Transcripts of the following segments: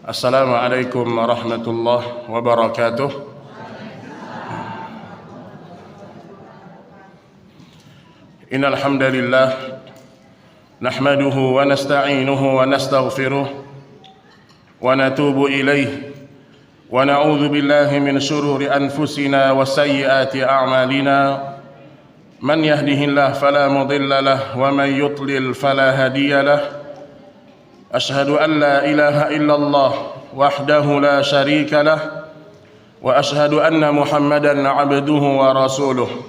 Assalamualaikum warahmatullahi wabarakatuh. Innal hamdalillah nahmaduhu wa nasta'inuhu wa nastaghfiruh wa natubu ilayh wa na'udzu billahi min shururi anfusina wa sayyiati a'malina. Man yahdihillahu fala mudilla lahu wa man yudlil fala hadiya lahu. Ashhadu an la ilaha illallah wahdahu la syarika lah wa ashhadu anna Muhammadan abduhu wa rasuluh.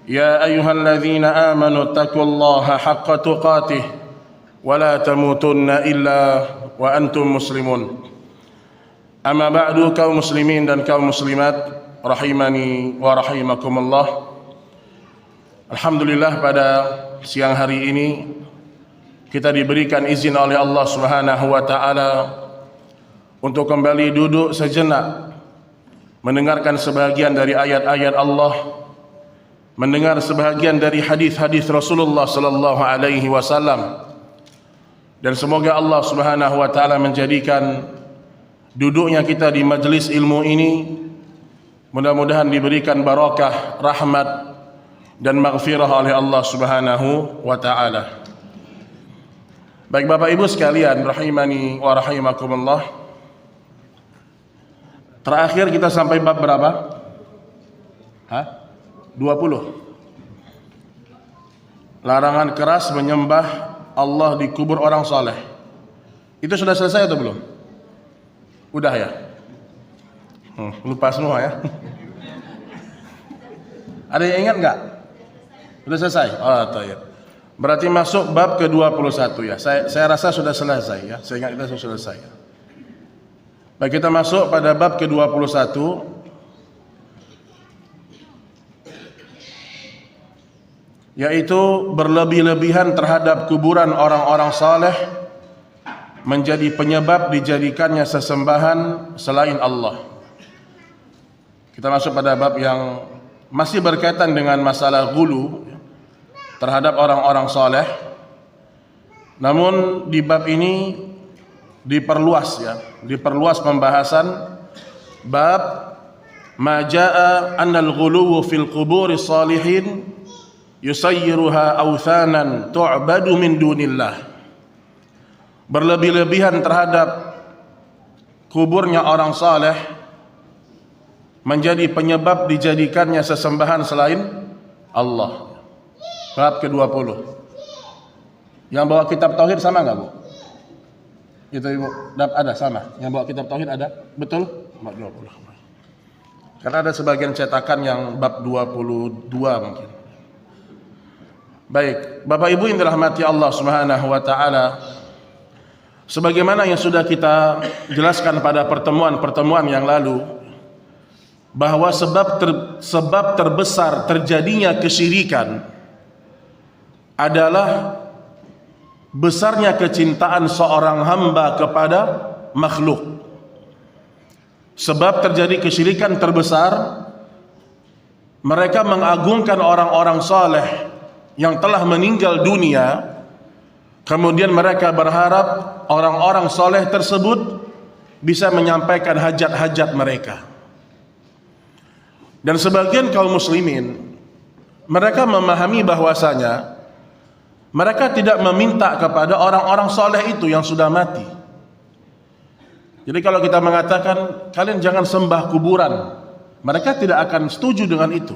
Ya ayyuhalladzina amanu taqullaha haqqa tuqatih wa la tamutunna illa wa antum muslimun. Amma ba'du, kaum muslimin dan kaum muslimat rahimani wa rahimakumullah. Alhamdulillah, pada siang hari ini kita diberikan izin oleh Allah Subhanahu wa taala untuk kembali duduk sejenak mendengarkan sebahagian dari ayat-ayat Allah, mendengar sebahagian dari hadis-hadis Rasulullah sallallahu alaihi wasallam. Dan semoga Allah Subhanahu wa taala menjadikan duduknya kita di majelis ilmu ini mudah-mudahan diberikan barakah, rahmat dan maghfirah oleh Allah Subhanahu wa taala. Baik Bapak Ibu sekalian, rahimani wa rahimakumullah. Terakhir kita sampai bab berapa? 20. Larangan keras menyembah Allah di kubur orang saleh. Itu sudah selesai atau belum? Udah ya? Lupa semua ya? Ada yang ingat nggak? Sudah selesai? Oh, tayyib. Berarti masuk bab ke-21 ya. Saya rasa sudah selesai ya. Saya ingat kita sudah selesai. Baik, kita masuk pada bab ke-21, yaitu berlebih-lebihan terhadap kuburan orang-orang saleh menjadi penyebab dijadikannya sesembahan selain Allah. Kita masuk pada bab yang masih berkaitan dengan masalah ghulu terhadap orang-orang saleh. Namun di bab ini diperluas ya, diperluas pembahasan bab ma jaa annal ghuluw fil quburi salihin yusayyiruha awthanan tu'badu min dunillah. Berlebih-lebihan terhadap kuburnya orang saleh menjadi penyebab dijadikannya sesembahan selain Allah. Bab ke-20. Yang bawa kitab tauhid sama enggak, Bu? Itu Ibu, ada sama. Yang bawa kitab tauhid ada? Betul? Bab 20. Karena ada sebagian cetakan yang bab 22 mungkin. Baik, Bapak Ibu yang dirahmati Allah Subhanahu wa taala, sebagaimana yang sudah kita jelaskan pada pertemuan-pertemuan yang lalu, bahwa sebab terbesar terjadinya kesyirikan adalah besarnya kecintaan seorang hamba kepada makhluk. Sebab terjadi kesyirikan terbesar, mereka mengagungkan orang-orang saleh yang telah meninggal dunia, kemudian mereka berharap orang-orang saleh tersebut bisa menyampaikan hajat-hajat mereka. Dan sebagian kaum muslimin, mereka memahami bahwasanya mereka tidak meminta kepada orang-orang soleh itu yang sudah mati. Jadi kalau kita mengatakan kalian jangan sembah kuburan, mereka tidak akan setuju dengan itu.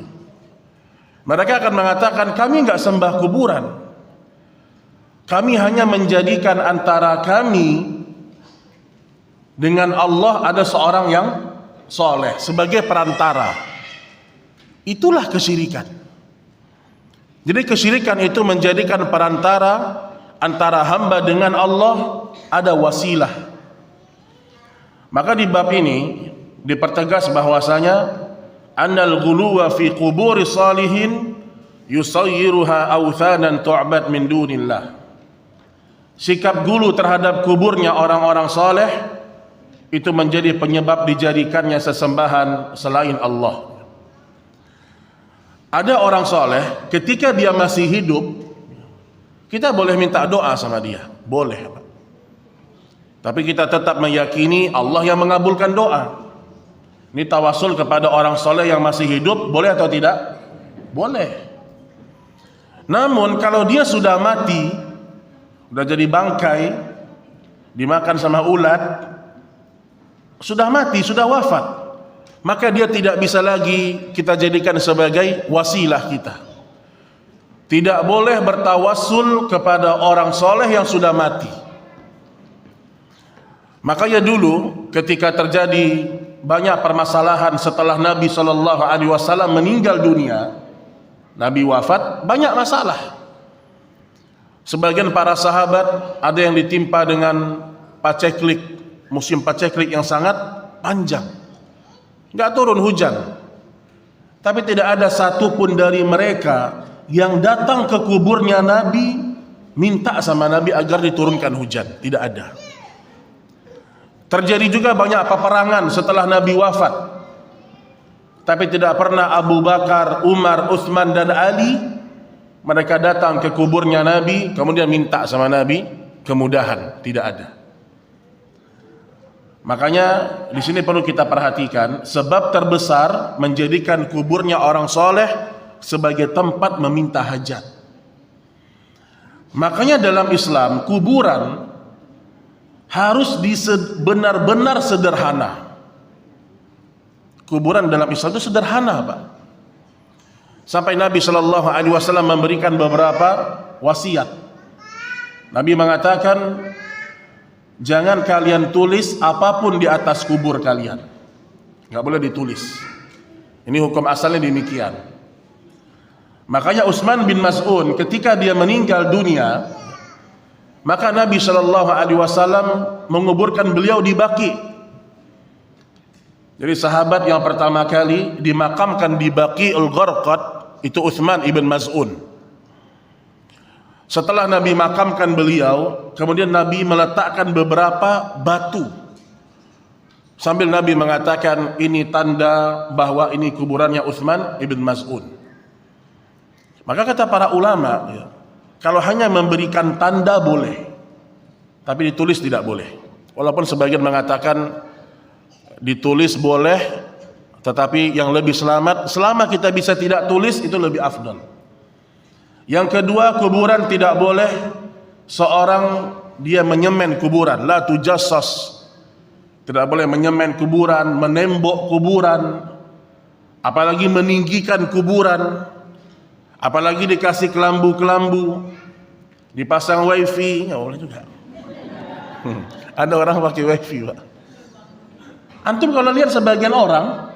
Mereka akan mengatakan kami enggak sembah kuburan, kami hanya menjadikan antara kami dengan Allah ada seorang yang soleh sebagai perantara. Itulah kesyirikan. Jadi kesyirikan itu menjadikan perantara antara hamba dengan Allah, ada wasilah. Maka di bab ini dipertegas bahwasanya annal ghuluwa fi quburi salihin yusayyiruha awthanan tu'bad min dunillah. Sikap gulu terhadap kuburnya orang-orang saleh itu menjadi penyebab dijadikannya sesembahan selain Allah. Ada orang soleh, ketika dia masih hidup, kita boleh minta doa sama dia, boleh. Tapi kita tetap meyakini Allah yang mengabulkan doa. Ini tawasul kepada orang soleh yang masih hidup, boleh atau tidak? Boleh. Namun kalau dia sudah mati, sudah jadi bangkai, dimakan sama ulat, sudah mati, sudah wafat, maka dia tidak bisa lagi kita jadikan sebagai wasilah kita. Tidak boleh bertawassul kepada orang soleh yang sudah mati. Makanya dulu ketika terjadi banyak permasalahan setelah Nabi SAW meninggal dunia, Nabi wafat, banyak masalah. Sebagian para sahabat ada yang ditimpa dengan paceklik, musim paceklik yang sangat panjang, nggak turun hujan. Tapi tidak ada satupun dari mereka yang datang ke kuburnya Nabi minta sama Nabi agar diturunkan hujan. Tidak ada. Terjadi juga banyak peperangan setelah Nabi wafat, tapi tidak pernah Abu Bakar, Umar, Utsman dan Ali mereka datang ke kuburnya Nabi kemudian minta sama Nabi kemudahan. Tidak ada. Makanya di sini perlu kita perhatikan sebab terbesar menjadikan kuburnya orang soleh sebagai tempat meminta hajat. Makanya dalam Islam kuburan harus benar-benar sederhana. Kuburan dalam Islam itu sederhana, Pak. Sampai Nabi SAW memberikan beberapa wasiat. Nabi mengatakan, jangan kalian tulis apapun di atas kubur kalian. Nggak boleh ditulis. Ini hukum asalnya demikian. Makanya Utsman bin Maz'un ketika dia meninggal dunia, maka Nabi SAW menguburkan beliau di Baqi. Jadi sahabat yang pertama kali dimakamkan di Baqiul Gharqad itu Utsman ibn Maz'un. Setelah Nabi makamkan beliau, kemudian Nabi meletakkan beberapa batu. Sambil Nabi mengatakan ini tanda bahwa ini kuburannya Utsman ibn Maz'un. Maka kata para ulama, ya, kalau hanya memberikan tanda boleh, tapi ditulis tidak boleh. Walaupun sebagian mengatakan ditulis boleh, tetapi yang lebih selamat selama kita bisa tidak tulis itu lebih afdal. Yang kedua, kuburan tidak boleh seorang dia menyemen kuburan, la tujassas. Tidak boleh menyemen kuburan, menembok kuburan, apalagi meninggikan kuburan. Apalagi dikasih kelambu-kelambu, dipasang wifi, nggak boleh juga. Ada orang pakai wifi, Pak. Antum kalau lihat sebagian orang,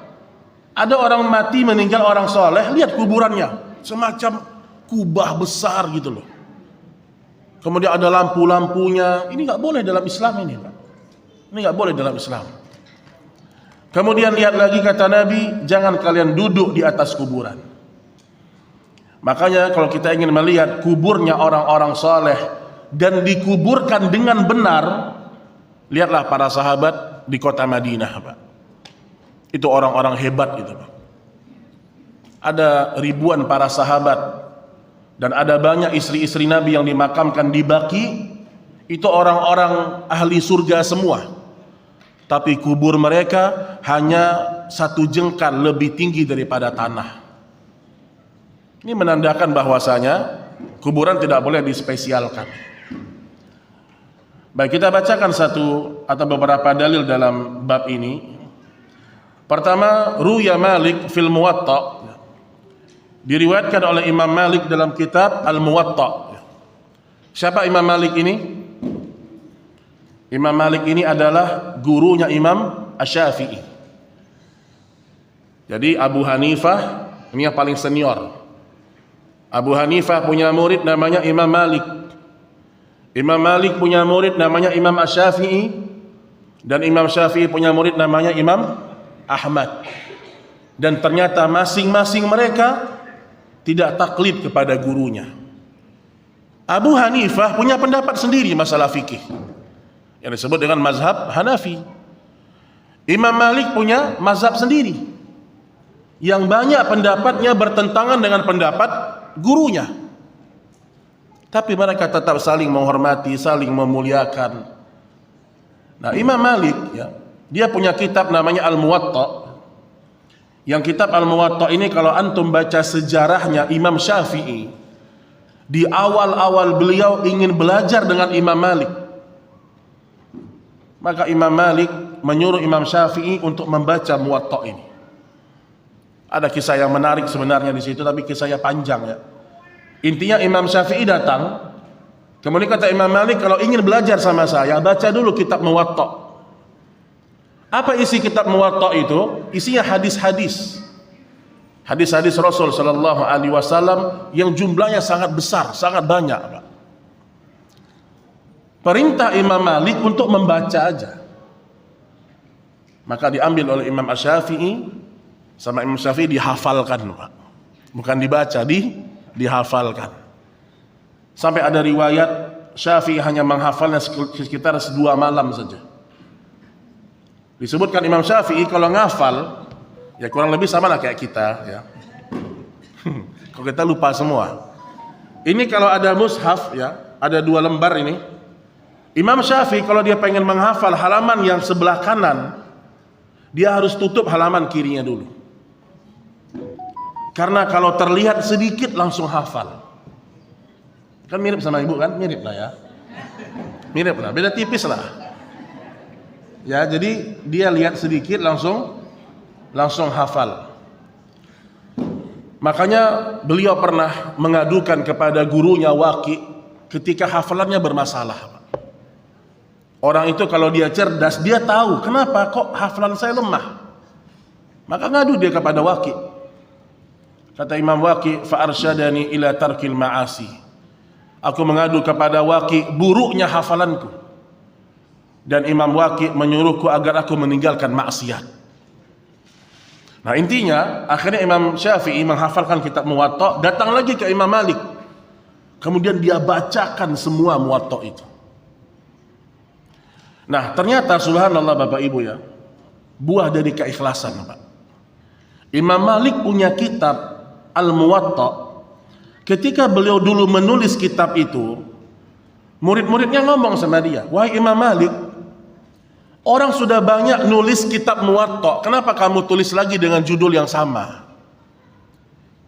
ada orang mati meninggal orang soleh, lihat kuburannya, semacam kubah besar gitu loh. Kemudian ada lampu-lampunya, ini nggak boleh dalam Islam ini, Pak. Ini nggak boleh dalam Islam. Kemudian lihat lagi kata Nabi, jangan kalian duduk di atas kuburan. Makanya kalau kita ingin melihat kuburnya orang-orang soleh dan dikuburkan dengan benar, lihatlah para sahabat di kota Madinah, Pak. Itu orang-orang hebat itu, Pak. Ada ribuan para sahabat dan ada banyak istri-istri Nabi yang dimakamkan di Baqi. Itu orang-orang ahli surga semua. Tapi kubur mereka hanya 1 jengkal lebih tinggi daripada tanah. Ini menandakan bahwasanya kuburan tidak boleh dispesialkan. Baik, kita bacakan satu atau beberapa dalil dalam bab ini. Pertama, Ruya Malik fil Muwatta. Diriwayatkan oleh Imam Malik dalam kitab Al-Muwatta. Siapa Imam Malik ini? Imam Malik ini adalah gurunya Imam Asy-Syafi'i. Jadi Abu Hanifah ini yang paling senior. Abu Hanifah punya murid namanya Imam Malik. Imam Malik punya murid namanya Imam Asy-Syafi'i. Dan Imam Syafi'i punya murid namanya Imam Ahmad. Dan ternyata masing-masing mereka tidak taklid kepada gurunya. Abu Hanifah punya pendapat sendiri masalah fikih yang disebut dengan mazhab Hanafi. Imam Malik punya mazhab sendiri yang banyak pendapatnya bertentangan dengan pendapat gurunya, tapi mereka tetap saling menghormati, saling memuliakan. Nah, Imam Malik ya, dia punya kitab namanya Al-Muwatta. Yang kitab Al-Muwatta ini kalau antum baca sejarahnya Imam Syafi'i, di awal-awal beliau ingin belajar dengan Imam Malik. Maka Imam Malik menyuruh Imam Syafi'i untuk membaca Muwatta ini. Ada kisah yang menarik sebenarnya di situ, tapi kisahnya panjang ya. Intinya Imam Syafi'i datang, kemudian kata Imam Malik, kalau ingin belajar sama saya, baca dulu kitab Muwatta. Apa isi kitab Muwatta itu? Isinya hadis-hadis. Hadis-hadis Rasul sallallahu alaihi wasallam yang jumlahnya sangat besar, sangat banyak, Pak. Perintah Imam Malik untuk membaca aja. Maka diambil oleh Imam Asy-Syafi'i, sama Imam Syafi'i dihafalkan, Pak. Bukan dibaca, dihafalkan. Sampai ada riwayat Syafi'i hanya menghafalnya sekitar 2 malam saja. Disebutkan Imam Syafi'i kalau ngafal ya kurang lebih sama lah kayak kita ya. Kalau kita lupa semua. Ini kalau ada mushaf ya, ada 2 lembar ini. Imam Syafi'i kalau dia pengen menghafal halaman yang sebelah kanan, dia harus tutup halaman kirinya dulu. Karena kalau terlihat sedikit langsung hafal. Kan mirip sama ibu kan? Mirip lah ya. Mirip lah, beda tipis lah. Ya, jadi dia lihat sedikit langsung hafal. Makanya beliau pernah mengadukan kepada gurunya Waqi ketika hafalannya bermasalah. Orang itu kalau dia cerdas, dia tahu kenapa kok hafalan saya lemah. Maka ngadu dia kepada Waqi. Kata Imam Waqi, fa arsyadani ila tarkil ma'asi. Aku mengadu kepada Waqi buruknya hafalanku. Dan Imam Waqi menyuruhku agar aku meninggalkan maksiat. Nah, intinya akhirnya Imam Syafi'i menghafalkan kitab Muwatta, datang lagi ke Imam Malik. Kemudian dia bacakan semua Muwatta itu. Nah, ternyata subhanallah Bapak Ibu ya, buah dari keikhlasan, Pak. Imam Malik punya kitab Al-Muwatta. Ketika beliau dulu menulis kitab itu, murid-muridnya ngomong sama dia, "Wahai Imam Malik, orang sudah banyak nulis kitab Muwatta, kenapa kamu tulis lagi dengan judul yang sama?"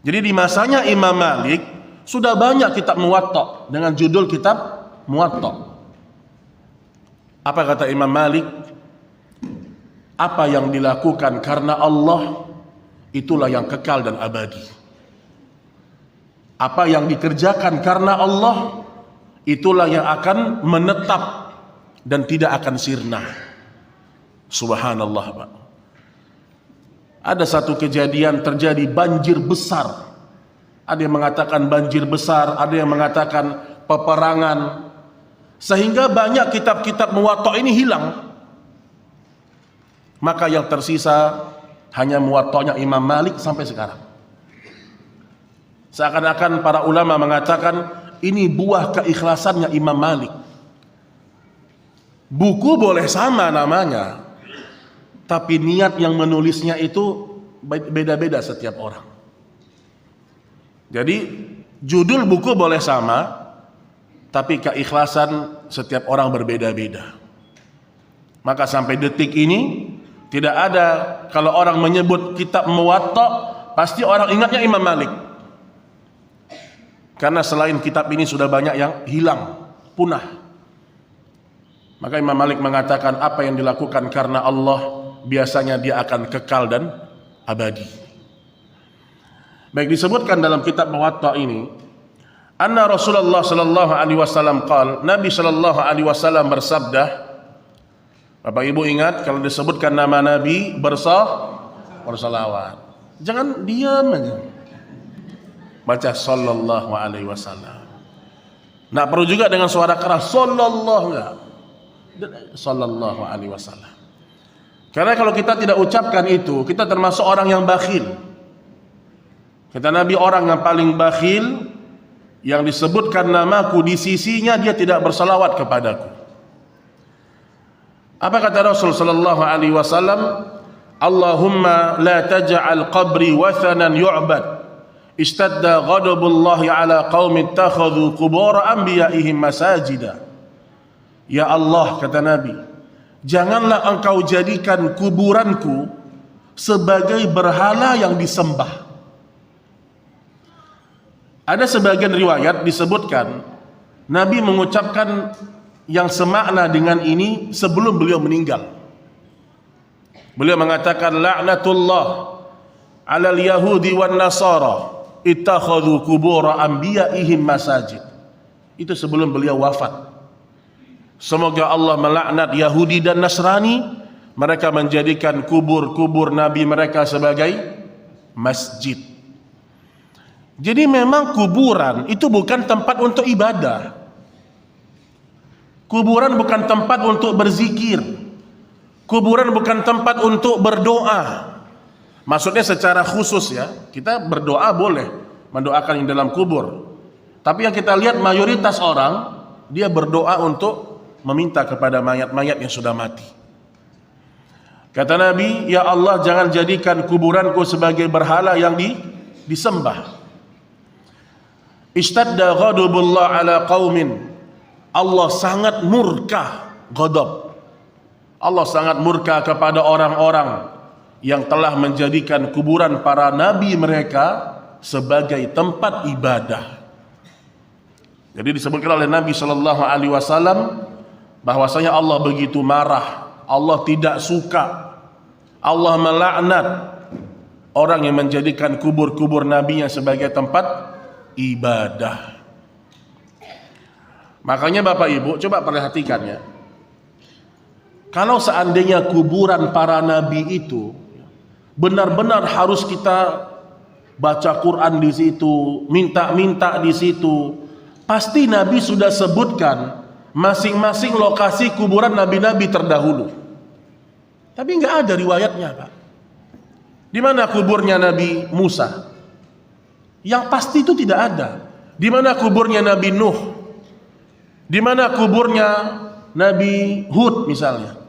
Jadi di masanya Imam Malik sudah banyak kitab Muwatta dengan judul kitab Muwatta. Apa kata Imam Malik? Apa yang dilakukan karena Allah, itulah yang kekal dan abadi. Apa yang dikerjakan karena Allah, itulah yang akan menetap dan tidak akan sirna. Subhanallah, Pak. Ada satu kejadian terjadi banjir besar. Ada yang mengatakan banjir besar, ada yang mengatakan peperangan. Sehingga banyak kitab-kitab Muwatta ini hilang. Maka yang tersisa hanya Muwattanya Imam Malik sampai sekarang. Seakan-akan para ulama mengatakan ini buah keikhlasannya Imam Malik. Buku boleh sama namanya, tapi niat yang menulisnya itu beda-beda setiap orang. Jadi judul buku boleh sama, tapi keikhlasan setiap orang berbeda-beda. Maka sampai detik ini tidak ada, kalau orang menyebut kitab Muwatta pasti orang ingatnya Imam Malik. Karena selain kitab ini sudah banyak yang hilang, punah. Maka Imam Malik mengatakan apa yang dilakukan karena Allah biasanya dia akan kekal dan abadi. Baik, disebutkan dalam kitab Muwatta ini, anna Rasulullah sallallahu alaihi wasallam qala, Nabi sallallahu alaihi wasallam bersabda. Bapak Ibu ingat kalau disebutkan nama Nabi bersalawat. Jangan diam aja. Baca sallallahu alaihi wasallam. Nggak perlu juga dengan suara keras sallallahu, enggak. Sallallahu alaihi wasallam. Karena kalau kita tidak ucapkan itu, kita termasuk orang yang bakhil. Kata Nabi, orang yang paling bakhil yang disebutkan namaku di sisinya dia tidak bersalawat kepadaku. Apa kata Rasul sallallahu alaihi wasallam? Allahumma la taj'al qabri wathanan yu'bad. Istadda ghadabullahi ala qaumin ittakhadhu qubur anbiya'ihim masajida. Ya Allah, kata Nabi, janganlah engkau jadikan kuburanku sebagai berhala yang disembah. Ada sebagian riwayat disebutkan Nabi mengucapkan yang semakna dengan ini sebelum beliau meninggal. Beliau mengatakan, la'natullah 'alal yahudi wan nasara ittakhadhu qubur anbiya'ihim masajid. Itu sebelum beliau wafat. Semoga Allah melaknat Yahudi dan Nasrani, mereka menjadikan kubur-kubur nabi mereka sebagai masjid. Jadi memang kuburan itu bukan tempat untuk ibadah. Kuburan bukan tempat untuk berzikir. Kuburan bukan tempat untuk berdoa. Maksudnya secara khusus ya, kita berdoa boleh mendoakan yang dalam kubur. Tapi yang kita lihat mayoritas orang, dia berdoa untuk meminta kepada mayat-mayat yang sudah mati. Kata Nabi, ya Allah, jangan jadikan kuburanku sebagai berhala yang disembah. Ishtadda ghadabullah ala qaumin. Allah sangat murka, ghadab. Allah sangat murka kepada orang-orang yang telah menjadikan kuburan para nabi mereka sebagai tempat ibadah. Jadi disebutkan oleh Nabi sallallahu alaihi wasallam bahwasanya Allah begitu marah, Allah tidak suka, Allah melaknat orang yang menjadikan kubur-kubur nabinya sebagai tempat ibadah. Makanya Bapak Ibu coba perhatikan ya. Kalau seandainya kuburan para nabi itu benar-benar harus kita baca Quran di situ, minta-minta di situ, pasti Nabi sudah sebutkan masing-masing lokasi kuburan nabi-nabi terdahulu. Tapi nggak ada riwayatnya, Pak. Di mana kuburnya Nabi Musa? Yang pasti itu tidak ada. Di mana kuburnya Nabi Nuh? Di mana kuburnya Nabi Hud misalnya?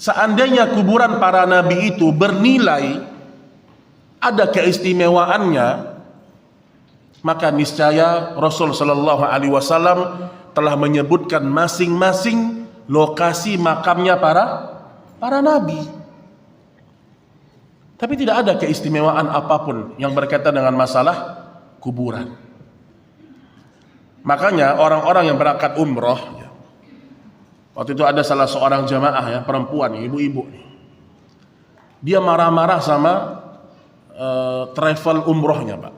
Seandainya kuburan para nabi itu bernilai, ada keistimewaannya, maka niscaya Rasul sallallahu alaihi wasallam telah menyebutkan masing-masing lokasi makamnya para nabi. Tapi tidak ada keistimewaan apapun yang berkaitan dengan masalah kuburan. Makanya orang-orang yang berangkat umroh, waktu itu ada salah seorang jamaah ya, perempuan, ibu-ibu, dia marah-marah sama travel umrohnya, Pak.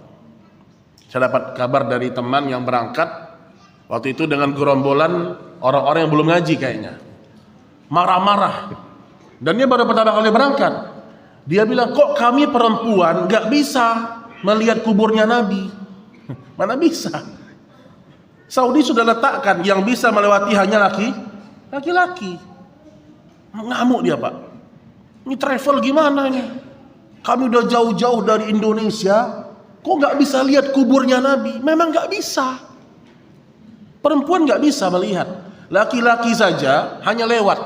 Saya dapat kabar dari teman yang berangkat waktu itu dengan gerombolan orang-orang yang belum ngaji kayaknya, marah-marah, dan dia baru pertama kali berangkat. Dia bilang, kok kami perempuan gak bisa melihat kuburnya Nabi? Mana bisa? Saudi sudah letakkan yang bisa melewati hanya laki-laki. Ngamuk dia, Pak. Ini travel gimana ini? Kami udah jauh-jauh dari Indonesia, kok gak bisa lihat kuburnya Nabi? Memang gak bisa. Perempuan gak bisa melihat. Laki-laki saja hanya lewat.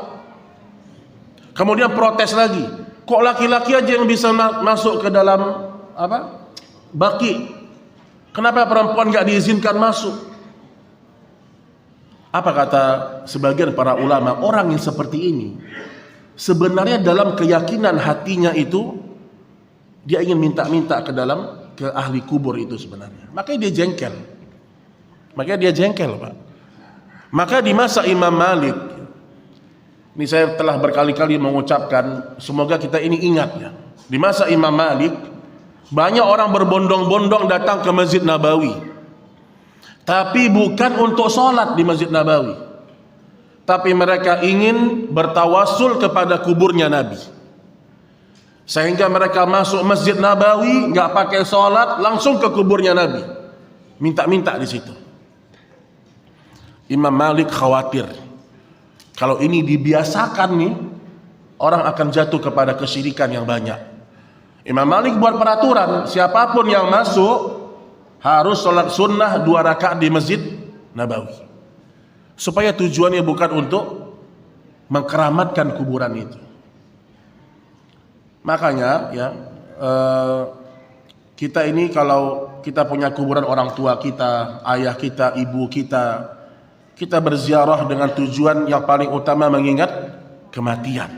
Kemudian protes lagi. Kok laki-laki aja yang bisa masuk ke dalam baki? Kenapa perempuan gak diizinkan masuk? Apa kata sebagian para ulama? Orang yang seperti ini sebenarnya dalam keyakinan hatinya itu dia ingin minta-minta ke ahli kubur itu sebenarnya. Makanya dia jengkel. Pak. Maka di masa Imam Malik, ini saya telah berkali-kali mengucapkan, semoga kita ini ingat ya. Di masa Imam Malik, banyak orang berbondong-bondong datang ke Masjid Nabawi. Tapi bukan untuk sholat di Masjid Nabawi. Tapi mereka ingin bertawasul kepada kuburnya Nabi. Sehingga mereka masuk Masjid Nabawi, nggak pakai sholat, langsung ke kuburnya Nabi. Minta-minta di situ. Imam Malik khawatir. Kalau ini dibiasakan nih, orang akan jatuh kepada kesyirikan yang banyak. Imam Malik buat peraturan, siapapun yang masuk harus sholat sunnah 2 rakaat di Masjid Nabawi. Supaya tujuannya bukan untuk mengkeramatkan kuburan itu. Makanya ya, kita ini kalau kita punya kuburan orang tua kita, ayah kita, ibu kita, kita berziarah dengan tujuan yang paling utama mengingat kematian.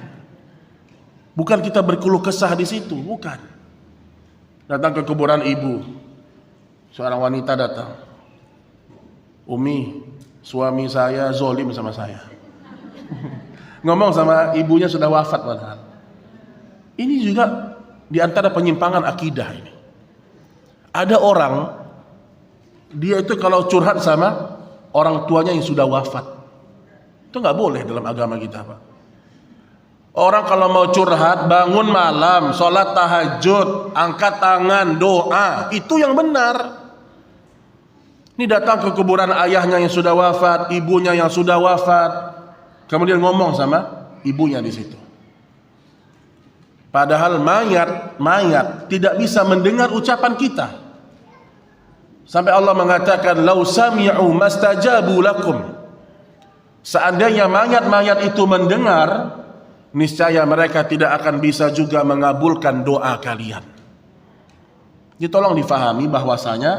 Bukan kita berkeluh kesah di situ, bukan. Datang ke kuburan ibu, seorang wanita datang, Umi, suami saya zolim sama saya. Ngomong sama ibunya sudah wafat padahal. Ini juga di antara penyimpangan akidah ini. Ada orang, dia itu kalau curhat sama orang tuanya yang sudah wafat, itu nggak boleh dalam agama kita, Pak. Orang kalau mau curhat, bangun malam, sholat tahajud, angkat tangan, doa, itu yang benar. Ini datang ke kuburan ayahnya yang sudah wafat, ibunya yang sudah wafat, kemudian ngomong sama ibunya di situ. Padahal mayat tidak bisa mendengar ucapan kita. Sampai Allah mengatakan, "Lau sami'u mastajabu lakum." Seandainya mayat-mayat itu mendengar, niscaya mereka tidak akan bisa juga mengabulkan doa kalian. Jadi tolong difahami bahwasanya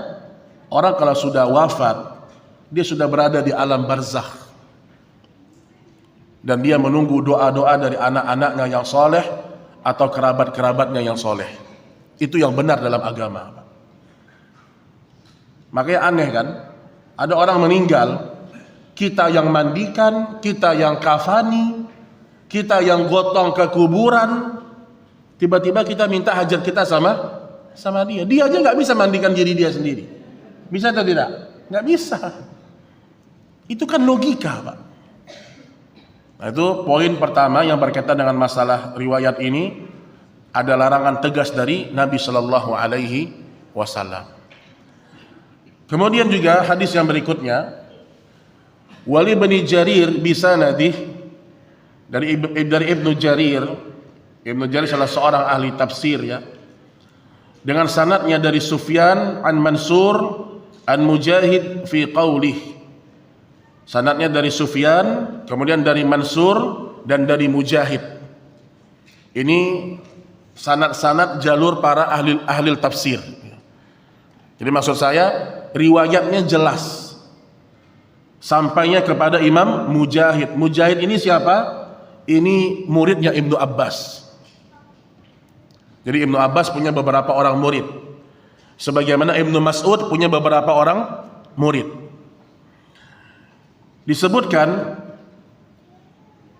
orang kalau sudah wafat, dia sudah berada di alam barzakh. Dan dia menunggu doa-doa dari anak-anaknya yang soleh atau kerabat-kerabatnya yang soleh. Itu yang benar dalam agama. Makanya aneh kan, ada orang meninggal, kita yang mandikan, kita yang kafani, kita yang gotong ke kuburan, tiba-tiba kita minta hajat kita sama dia. Dia aja nggak bisa mandikan diri dia sendiri. Bisa atau tidak? Nggak bisa. Itu kan logika, Pak. Nah, itu poin pertama yang berkaitan dengan masalah riwayat ini, ada larangan tegas dari Nabi Shallallahu Alaihi Wasallam. Kemudian juga hadis yang berikutnya, Wali bin Jarir bisanadih, dari Ibnu Jarir. Ibnu Jarir salah seorang ahli tafsir ya. Dengan sanadnya dari Sufyan an Mansur an Mujahid fi qaulih. Sanadnya dari Sufyan, kemudian dari Mansur dan dari Mujahid. Ini sanad-sanad jalur para ahli tafsir. Jadi maksud saya riwayatnya jelas. Sampainya kepada Imam Mujahid. Mujahid ini siapa? Ini muridnya Ibnu Abbas. Jadi Ibnu Abbas punya beberapa orang murid. Sebagaimana Ibnu Mas'ud punya beberapa orang murid. Disebutkan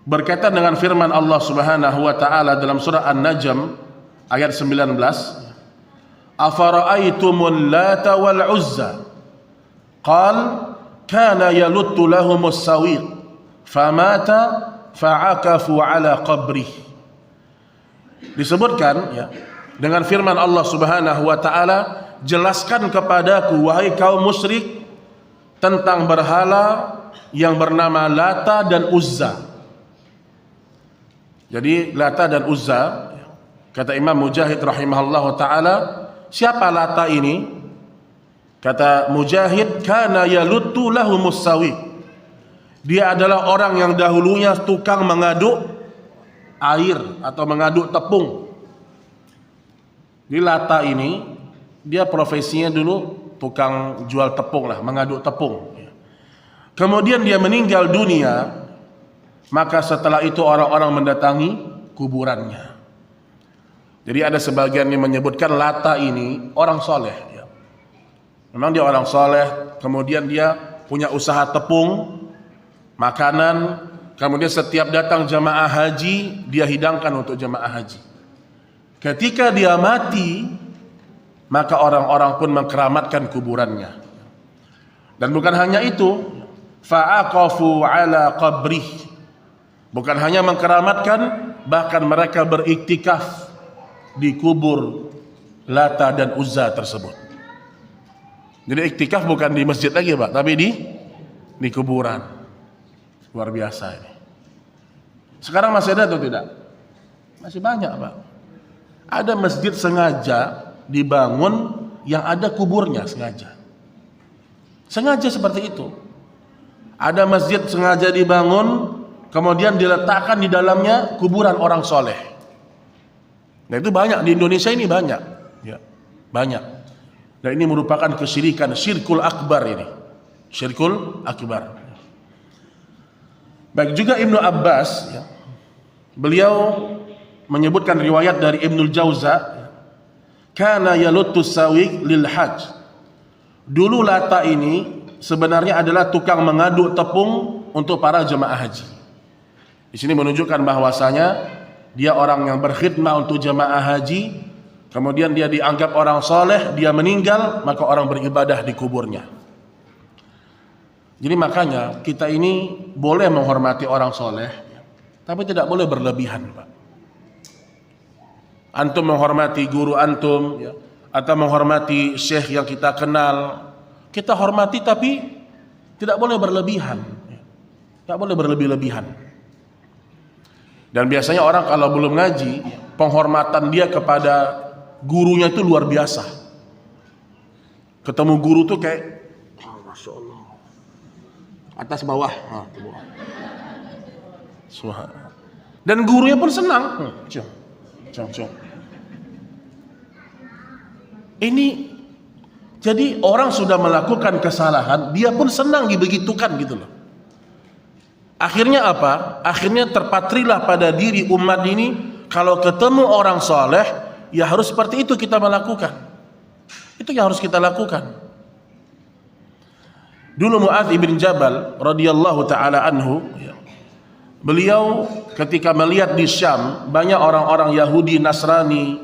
berkaitan dengan firman Allah Subhanahu wa taala dalam surah An-Najm ayat 19, "Afara'aytumul Lata wal Uzza?" Qal kana yaluttu lahumus sawiq famata fa'akafu ala qabrih. Disebutkan ya, dengan firman Allah Subhanahu wa taala, jelaskan kepadaku wahai kaum musyrik tentang berhala yang bernama Lata dan Uzza. Jadi Lata dan Uzza, kata Imam Mujahid rahimahullah taala, siapa Lata ini? Kata Mujahid, kana yaluttu lahumus sawiq. Dia adalah orang yang dahulunya tukang mengaduk air atau mengaduk tepung. Di Lata ini, dia profesinya dulu tukang jual tepung lah, mengaduk tepung. Kemudian dia meninggal dunia, maka setelah itu orang-orang mendatangi kuburannya. Jadi ada sebagian yang menyebutkan Lata ini orang soleh. Ya. Memang dia orang soleh, kemudian dia punya usaha tepung, makanan, kemudian setiap datang jamaah haji, dia hidangkan untuk jamaah haji. Ketika dia mati, maka orang-orang pun mengkeramatkan kuburannya. Dan bukan hanya itu, fa'aqafu ala qabrih. Bukan hanya mengkeramatkan, bahkan mereka beriktikaf di kubur Lata dan Uzza tersebut. Jadi iktikaf bukan di masjid lagi, Pak, tapi di kuburan. Luar biasa ini. Sekarang masih ada atau tidak? Masih banyak, Pak. Ada masjid sengaja dibangun yang ada kuburnya sengaja. Sengaja seperti itu. Ada masjid sengaja dibangun, kemudian diletakkan di dalamnya kuburan orang soleh. Nah itu banyak di Indonesia ini banyak, ya, banyak. Dan ini merupakan kesyirikan, syirkul akbar ini, syirkul akbar. Baik juga Ibnu Abbas, ya, beliau menyebutkan riwayat dari Ibnul Jauza, kana yaluttu sawiq lil hajj. Dulu Lata ini sebenarnya adalah tukang mengaduk tepung untuk para jemaah haji. Di sini menunjukkan bahwasanya dia orang yang berkhidmah untuk jemaah haji, kemudian dia dianggap orang soleh, dia meninggal, maka orang beribadah di kuburnya. Jadi makanya kita ini boleh menghormati orang soleh, tapi tidak boleh berlebihan, Pak. Antum menghormati guru antum, ya, atau menghormati syekh yang kita kenal, kita hormati tapi tidak boleh berlebihan, tidak boleh berlebih-lebihan. Dan biasanya orang kalau belum ngaji, penghormatan dia kepada gurunya itu luar biasa. Ketemu guru tuh kayak, oh, Masya Allah, atas bawah, dan gurunya pun senang. Ini jadi orang sudah melakukan kesalahan, dia pun senang dibegitukan gitu loh. Akhirnya apa? Akhirnya terpatrilah pada diri umat ini, kalau ketemu orang soleh, ya harus seperti itu kita melakukan. Itu yang harus kita lakukan. Dulu Mu'adz ibn Jabal radhiyallahu taala anhu, beliau ketika melihat di Syam banyak orang-orang Yahudi Nasrani,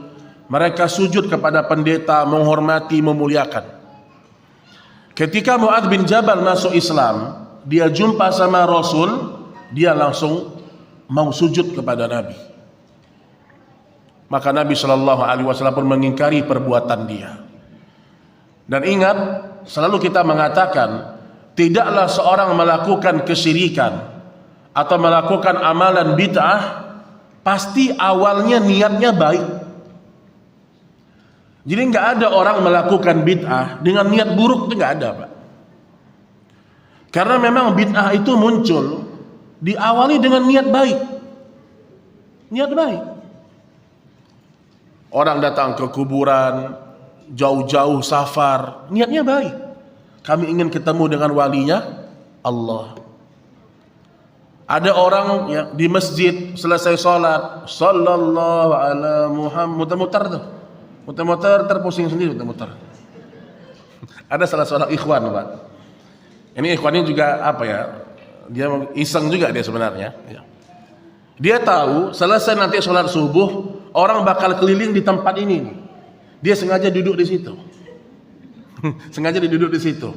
mereka sujud kepada pendeta, menghormati, memuliakan. Ketika Mu'adz bin Jabal masuk Islam, dia jumpa sama Rasul, dia langsung mau sujud kepada Nabi. Maka Nabi SAW pun mengingkari perbuatan dia. Dan ingat, selalu kita mengatakan, tidaklah seorang melakukan kesyirikan atau melakukan amalan bid'ah pasti awalnya niatnya baik. Jadi nggak ada orang melakukan bid'ah dengan niat buruk, itu nggak ada, Pak. Karena memang bid'ah itu muncul diawali dengan niat baik. Niat baik. Orang datang ke kuburan, jauh-jauh safar, niatnya baik. Kami ingin ketemu dengan walinya Allah. Ada orang ya, di masjid selesai sholat, sallallahu ala Muhammad, muter-muter tuh. Muter-muter, terpusing sendiri muter-muter. Ada salah seorang ikhwan, Pak. Ini ikhwan ini juga apa ya? Dia iseng juga dia sebenarnya. Dia tahu selesai nanti sholat subuh orang bakal keliling di tempat ini. Dia sengaja duduk di situ. Sengaja duduk di situ.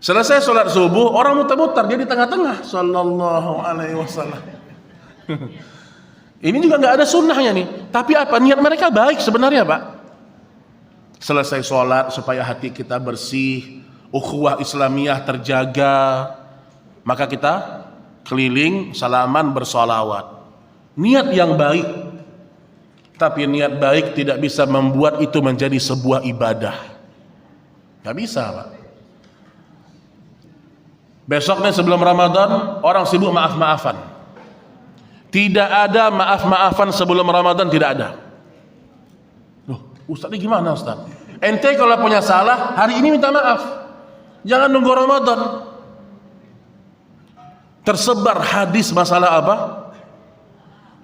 Selesai sholat subuh orang muter-muter, dia di tengah-tengah. Sallallahu alaihi wasallam. Ini juga nggak ada sunnahnya nih. Tapi apa niat mereka baik sebenarnya, Pak. Selesai sholat supaya hati kita bersih, ukhuwah Islamiyah terjaga, maka kita keliling, salaman, bersolawat. Niat yang baik. Tapi niat baik tidak bisa membuat itu menjadi sebuah ibadah. Gak bisa, Pak. Besoknya sebelum Ramadan, orang sibuk maaf-maafan. Tidak ada maaf-maafan sebelum Ramadan, tidak ada. Loh, Ustaz ini gimana, Ustaz? Ente kalau punya salah, hari ini minta maaf. Jangan nunggu Ramadan. Tersebar hadis masalah apa?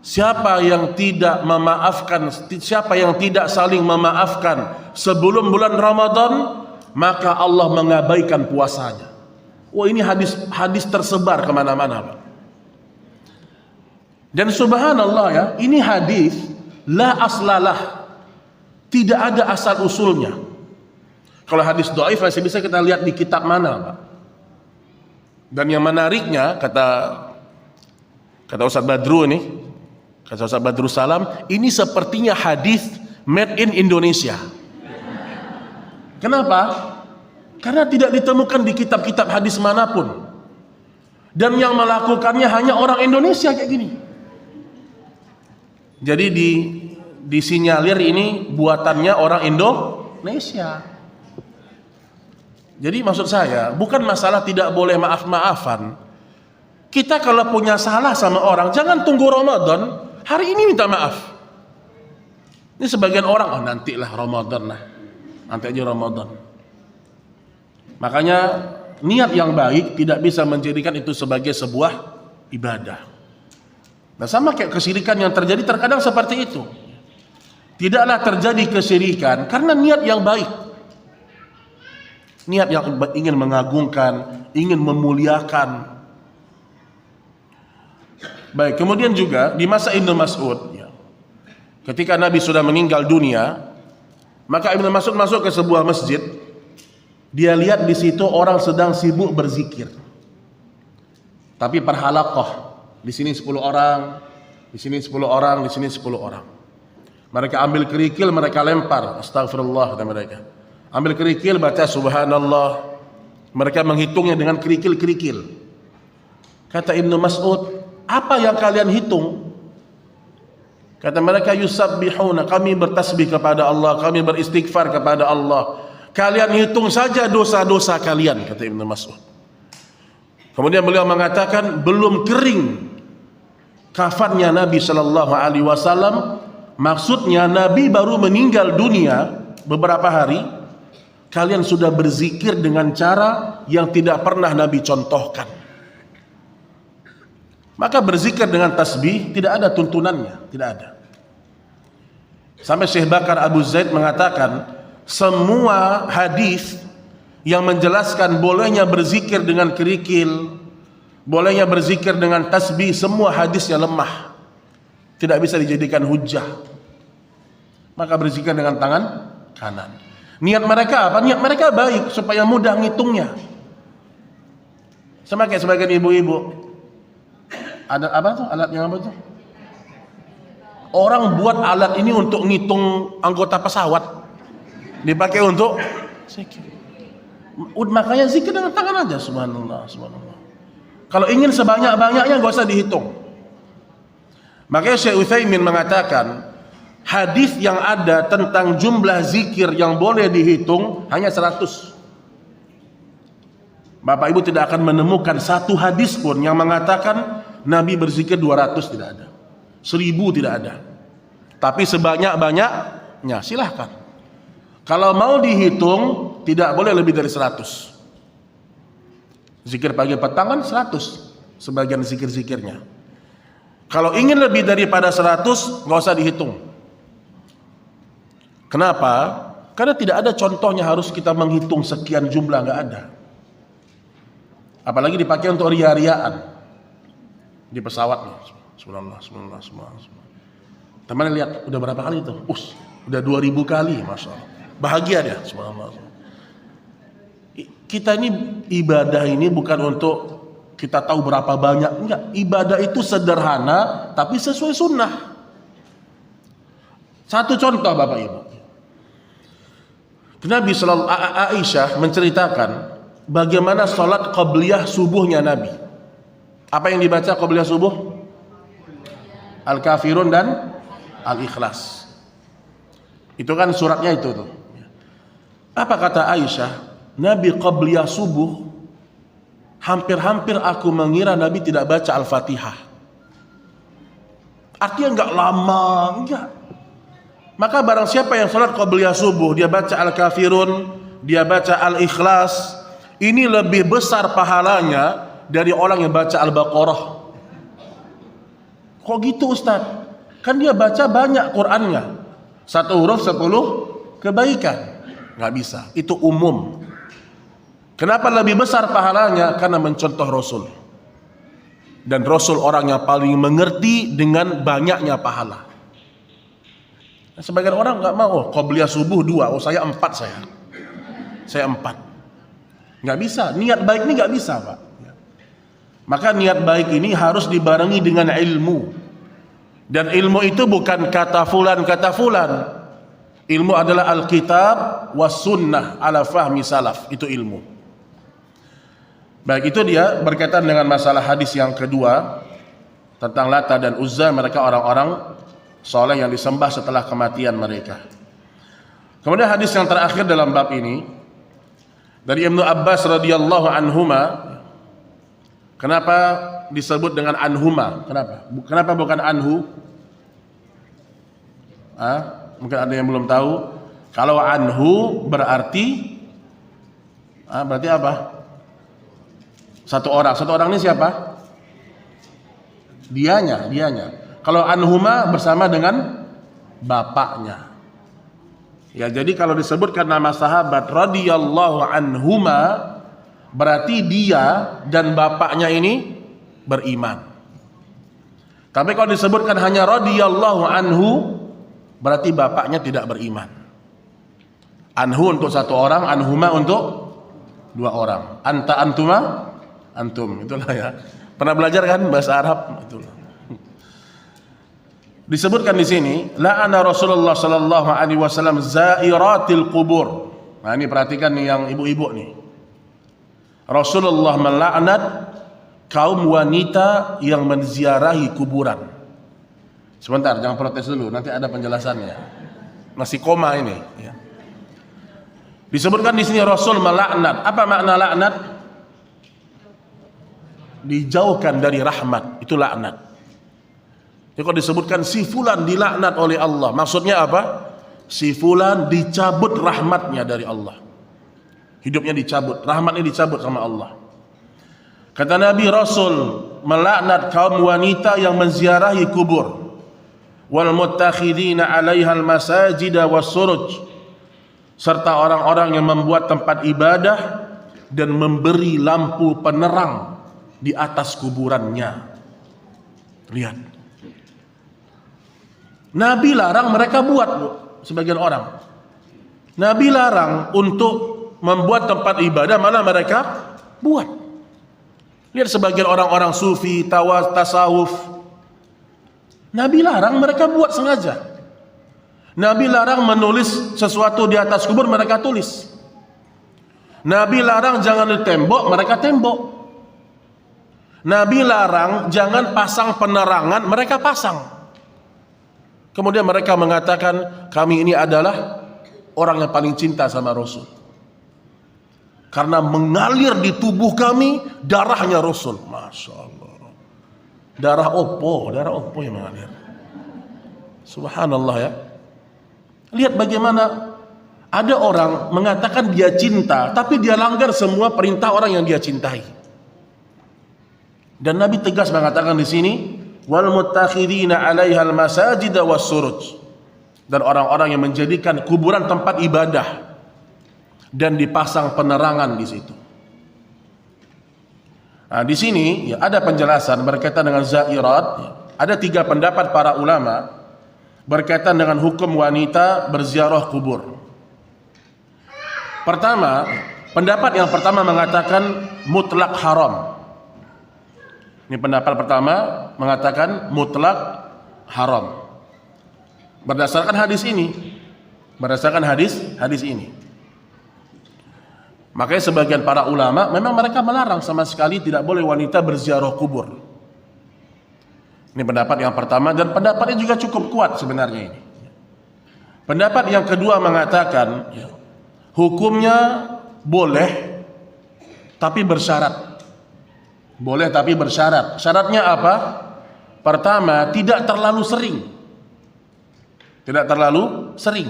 Siapa yang tidak memaafkan, siapa yang tidak saling memaafkan sebelum bulan Ramadan, maka Allah mengabaikan puasanya. Wah, ini hadis tersebar kemana-mana, Pak. Dan subhanallah ya, ini hadis la aslalah, tidak ada asal usulnya. Kalau hadis dhaif masih bisa kita lihat di kitab mana, Pak. Dan yang menariknya kata Ustaz Badru ini, kata Ustaz Badru Salam, ini sepertinya hadis made in Indonesia. Kenapa? Karena tidak ditemukan di kitab-kitab hadis manapun. Dan yang melakukannya hanya orang Indonesia kayak gini. Jadi disinyalir ini buatannya orang Indonesia. Jadi maksud saya bukan masalah tidak boleh maaf-maafan. Kita kalau punya salah sama orang, jangan tunggu Ramadan, hari ini minta maaf. Ini sebagian orang, oh nantilah Ramadan lah, nanti aja Ramadan. Makanya niat yang baik tidak bisa menjadikan itu sebagai sebuah ibadah. Nah, sama kayak kesyirikan yang terjadi terkadang seperti itu. Tidaklah terjadi kesyirikan karena niat yang baik. Niat yang ingin mengagungkan, ingin memuliakan. Baik, kemudian juga di masa Ibnu Mas'ud, ya, ketika Nabi sudah meninggal dunia, maka Ibnu Mas'ud masuk ke sebuah masjid. Dia lihat di situ orang sedang sibuk berzikir. Tapi per halaqah, di sini 10 orang, di sini 10 orang, di sini 10 orang. Mereka ambil kerikil, mereka lempar, astagfirullah, kata mereka. Ambil kerikil, baca subhanallah. Mereka menghitungnya dengan kerikil-kerikil. Kata Ibnu Mas'ud, apa yang kalian hitung? Kata mereka, yusabbihuna, kami bertasbih kepada Allah, kami beristighfar kepada Allah. Kalian hitung saja dosa-dosa kalian, kata Ibnu Mas'ud. Kemudian beliau mengatakan, belum kering kafannya Nabi sallallahu alaihi wasallam, maksudnya Nabi baru meninggal dunia beberapa hari, kalian sudah berzikir dengan cara yang tidak pernah Nabi contohkan. Maka berzikir dengan tasbih tidak ada tuntunannya, tidak ada. Sampai Syekh Bakar Abu Zaid mengatakan, semua hadis yang menjelaskan bolehnya berzikir dengan kerikil, bolehnya berzikir dengan tasbih, semua hadisnya lemah, tidak bisa dijadikan hujjah. Maka berzikir dengan tangan kanan. Niat mereka apa? Niat mereka baik supaya mudah ngitungnya. Sama kayak sebagian ibu-ibu, ada apa tuh? Alat yang apa tuh? Orang buat alat ini untuk ngitung anggota pesawat, dipakai untuk zikir. Makanya zikir dengan tangan aja, subhanallah, subhanallah. Kalau ingin sebanyak-banyaknya gak usah dihitung. Makanya Syekh Utsaimin mengatakan, hadis yang ada tentang jumlah zikir yang boleh dihitung hanya 100. Bapak Ibu tidak akan menemukan satu hadis pun yang mengatakan Nabi berzikir 200, tidak ada. 1000 tidak ada. Tapi sebanyak-banyaknya silahkan. Kalau mau dihitung tidak boleh lebih dari 100. Zikir pagi petang kan 100 sebagian zikir-zikirnya. Kalau ingin lebih daripada 100 nggak usah dihitung. Kenapa? Karena tidak ada contohnya harus kita menghitung sekian jumlah, nggak ada. Apalagi dipakai untuk ria-riaan di pesawatnya. Subhanallah, subhanallah, subhanallah. Teman lihat udah berapa kali itu? Udah 2000 kali, masya Allah. Bahagia dia, subhanallah. Kita ini ibadah ini bukan untuk kita tahu berapa banyak, enggak. Ibadah itu sederhana tapi sesuai sunnah. Satu contoh Bapak Ibu, Nabi sallallahu Aisyah menceritakan bagaimana sholat qabliyah subuhnya Nabi. Apa yang dibaca qabliyah subuh? Al-Kafirun dan Al-Ikhlas. Itu kan suratnya itu tuh. Apa kata Aisyah? Nabi qabliyah subuh hampir-hampir aku mengira Nabi tidak baca Al-Fatihah. Artinya enggak lama, enggak. Maka barang siapa yang sholat qabliyah subuh, dia baca Al-Kafirun, dia baca Al-Ikhlas, ini lebih besar pahalanya dari orang yang baca Al-Baqarah. Kok gitu Ustaz? Kan dia baca banyak Qur'annya, satu huruf 10 kebaikan. Nggak bisa, itu umum. Kenapa lebih besar pahalanya? Karena mencontoh Rasul. Dan Rasul orang yang paling mengerti dengan banyaknya pahala. Nah, sebagian orang nggak mau, qabliyah subuh 2, saya 4 saya 4. Nggak bisa, niat baik ini nggak bisa Pak. Maka niat baik ini harus dibarengi dengan ilmu. Dan ilmu itu bukan kata fulan. Ilmu adalah Alkitab was sunnah ala fahmi salaf, itu ilmu. Baik, itu dia berkaitan dengan masalah hadis yang kedua tentang Lata dan Uzza, mereka orang-orang soleh yang disembah setelah kematian mereka. Kemudian hadis yang terakhir dalam bab ini dari Ibnu Abbas radhiyallahu anhuma. Kenapa disebut dengan anhuma? Kenapa bukan anhu? Mungkin ada yang belum tahu. Kalau anhu berarti apa? Satu orang ini siapa? Dianya. Kalau anhuma bersama dengan bapaknya. Ya, jadi kalau disebutkan nama sahabat radhiyallahu anhuma, berarti dia dan bapaknya ini beriman. Tapi kalau disebutkan hanya radhiyallahu anhu, berarti bapaknya tidak beriman. Anhu untuk satu orang, anhuma untuk dua orang. Anta antuma, antum. Itulah ya. Pernah belajar kan bahasa Arab? Itulah. Disebutkan di sini, la'ana Rasulullah sallallahu alaihi wasallam zairatil qubur. Nah, ini perhatikan nih yang ibu-ibu nih. Rasulullah melaknat kaum wanita yang menziarahi kuburan. Sebentar, jangan protes dulu, nanti ada penjelasannya. Masih koma ini, ya. Disebutkan di sini Rasul melaknat. Apa makna laknat? Dijauhkan dari rahmat, itu laknat. Jadi kalau disebutkan si fulan dilaknat oleh Allah, maksudnya apa? Si fulan dicabut rahmatnya dari Allah. Hidupnya dicabut, rahmatnya dicabut sama Allah. Kata Nabi, Rasul melaknat kaum wanita yang menziarahi kubur. Wal muttakhidina 'alaiha al-masajida was-suruj. Serta orang-orang yang membuat tempat ibadah dan memberi lampu penerang di atas kuburannya. Lihat. Nabi larang mereka buat, Bu, sebagian orang. Nabi larang untuk membuat tempat ibadah, malah mereka buat. Lihat sebagian orang-orang sufi, tasawuf. Nabi larang, mereka buat sengaja. Nabi larang menulis sesuatu di atas kubur, mereka tulis. Nabi larang jangan di tembok, mereka tembok. Nabi larang jangan pasang penerangan, mereka pasang. Kemudian mereka mengatakan, kami ini adalah orang yang paling cinta sama Rasul. Karena mengalir di tubuh kami darahnya Rasul. Masya Allah. Darah opo yang mengalir. Subhanallah ya. Lihat bagaimana ada orang mengatakan dia cinta, tapi dia langgar semua perintah orang yang dia cintai. Dan Nabi tegas mengatakan di sini, wal muttakhidina 'alaiha al-masajida was-suruj. Dan orang-orang yang menjadikan kuburan tempat ibadah dan dipasang penerangan di situ. Nah, di sini ya, ada penjelasan berkaitan dengan zairat. Ya. Ada 3 pendapat para ulama berkaitan dengan hukum wanita berziarah kubur. Pertama, pendapat yang pertama mengatakan mutlak haram. Ini pendapat pertama mengatakan mutlak haram. Berdasarkan hadis ini. Berdasarkan hadis ini. Makanya sebagian para ulama memang mereka melarang sama sekali tidak boleh wanita berziarah kubur. Ini pendapat yang pertama dan pendapatnya juga cukup kuat sebenarnya ini. Pendapat yang kedua mengatakan hukumnya boleh tapi bersyarat. Boleh tapi bersyarat. Syaratnya apa? Pertama, tidak terlalu sering. Tidak terlalu sering.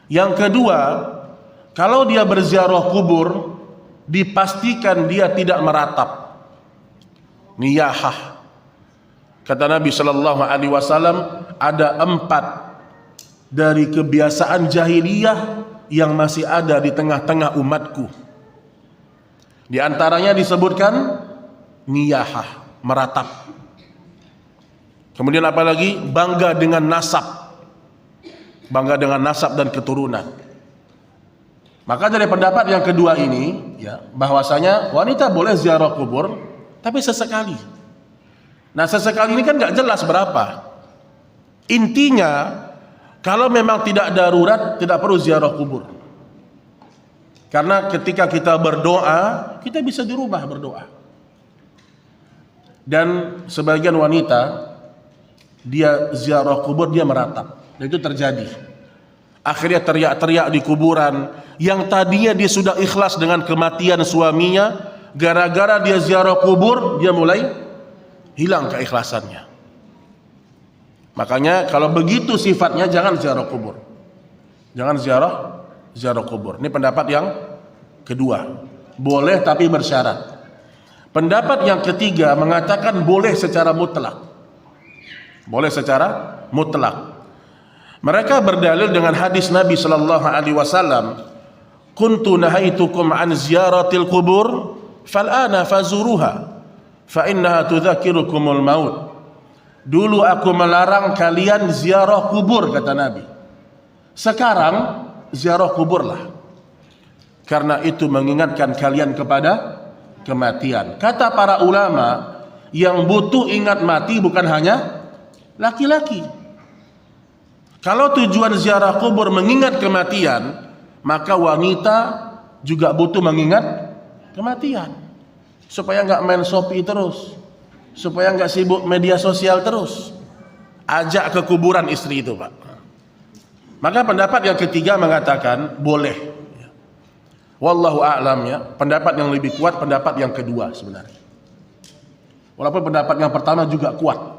Yang kedua, kalau dia berziarah kubur, dipastikan dia tidak meratap. Niyahah. Kata Nabi sallallahu alaihi wasallam, ada 4 dari kebiasaan jahiliyah yang masih ada di tengah-tengah umatku. Di antaranya disebutkan niyahah, meratap. Kemudian apa lagi? Bangga dengan nasab. Bangga dengan nasab dan keturunan. Maka dari pendapat yang kedua ini, ya, bahwasanya wanita boleh ziarah kubur, tapi sesekali. Nah, sesekali ini kan nggak jelas berapa. Intinya, kalau memang tidak darurat, tidak perlu ziarah kubur. Karena ketika kita berdoa, kita bisa dirubah berdoa. Dan sebagian wanita, dia ziarah kubur, dia meratap. Dan itu terjadi. Akhirnya teriak-teriak di kuburan. Yang tadinya dia sudah ikhlas dengan kematian suaminya, gara-gara dia ziarah kubur, dia mulai hilang keikhlasannya. Makanya kalau begitu sifatnya, jangan ziarah kubur. Jangan ziarah kubur. Ini pendapat yang kedua. Boleh tapi bersyarat. Pendapat yang ketiga mengatakan boleh secara mutlak. Boleh secara mutlak. Mereka berdalil dengan hadis Nabi sallallahu alaihi wasallam, "Kuntu nahaitukum an ziyaratil qubur, fal'ana fazuruha, fa innaha tudzakirukumul maut." Dulu aku melarang kalian ziarah kubur, kata Nabi. Sekarang ziarah kuburlah, karena itu mengingatkan kalian kepada kematian. Kata para ulama, yang butuh ingat mati bukan hanya laki-laki. Kalau tujuan ziarah kubur mengingat kematian, maka wanita juga butuh mengingat kematian, supaya nggak main Shopee terus, supaya nggak sibuk media sosial terus. Ajak ke kuburan istri itu, Pak. Maka pendapat yang ketiga mengatakan boleh. Wallahu a'lam, ya. Pendapat yang lebih kuat pendapat yang kedua sebenarnya. Walaupun pendapat yang pertama juga kuat.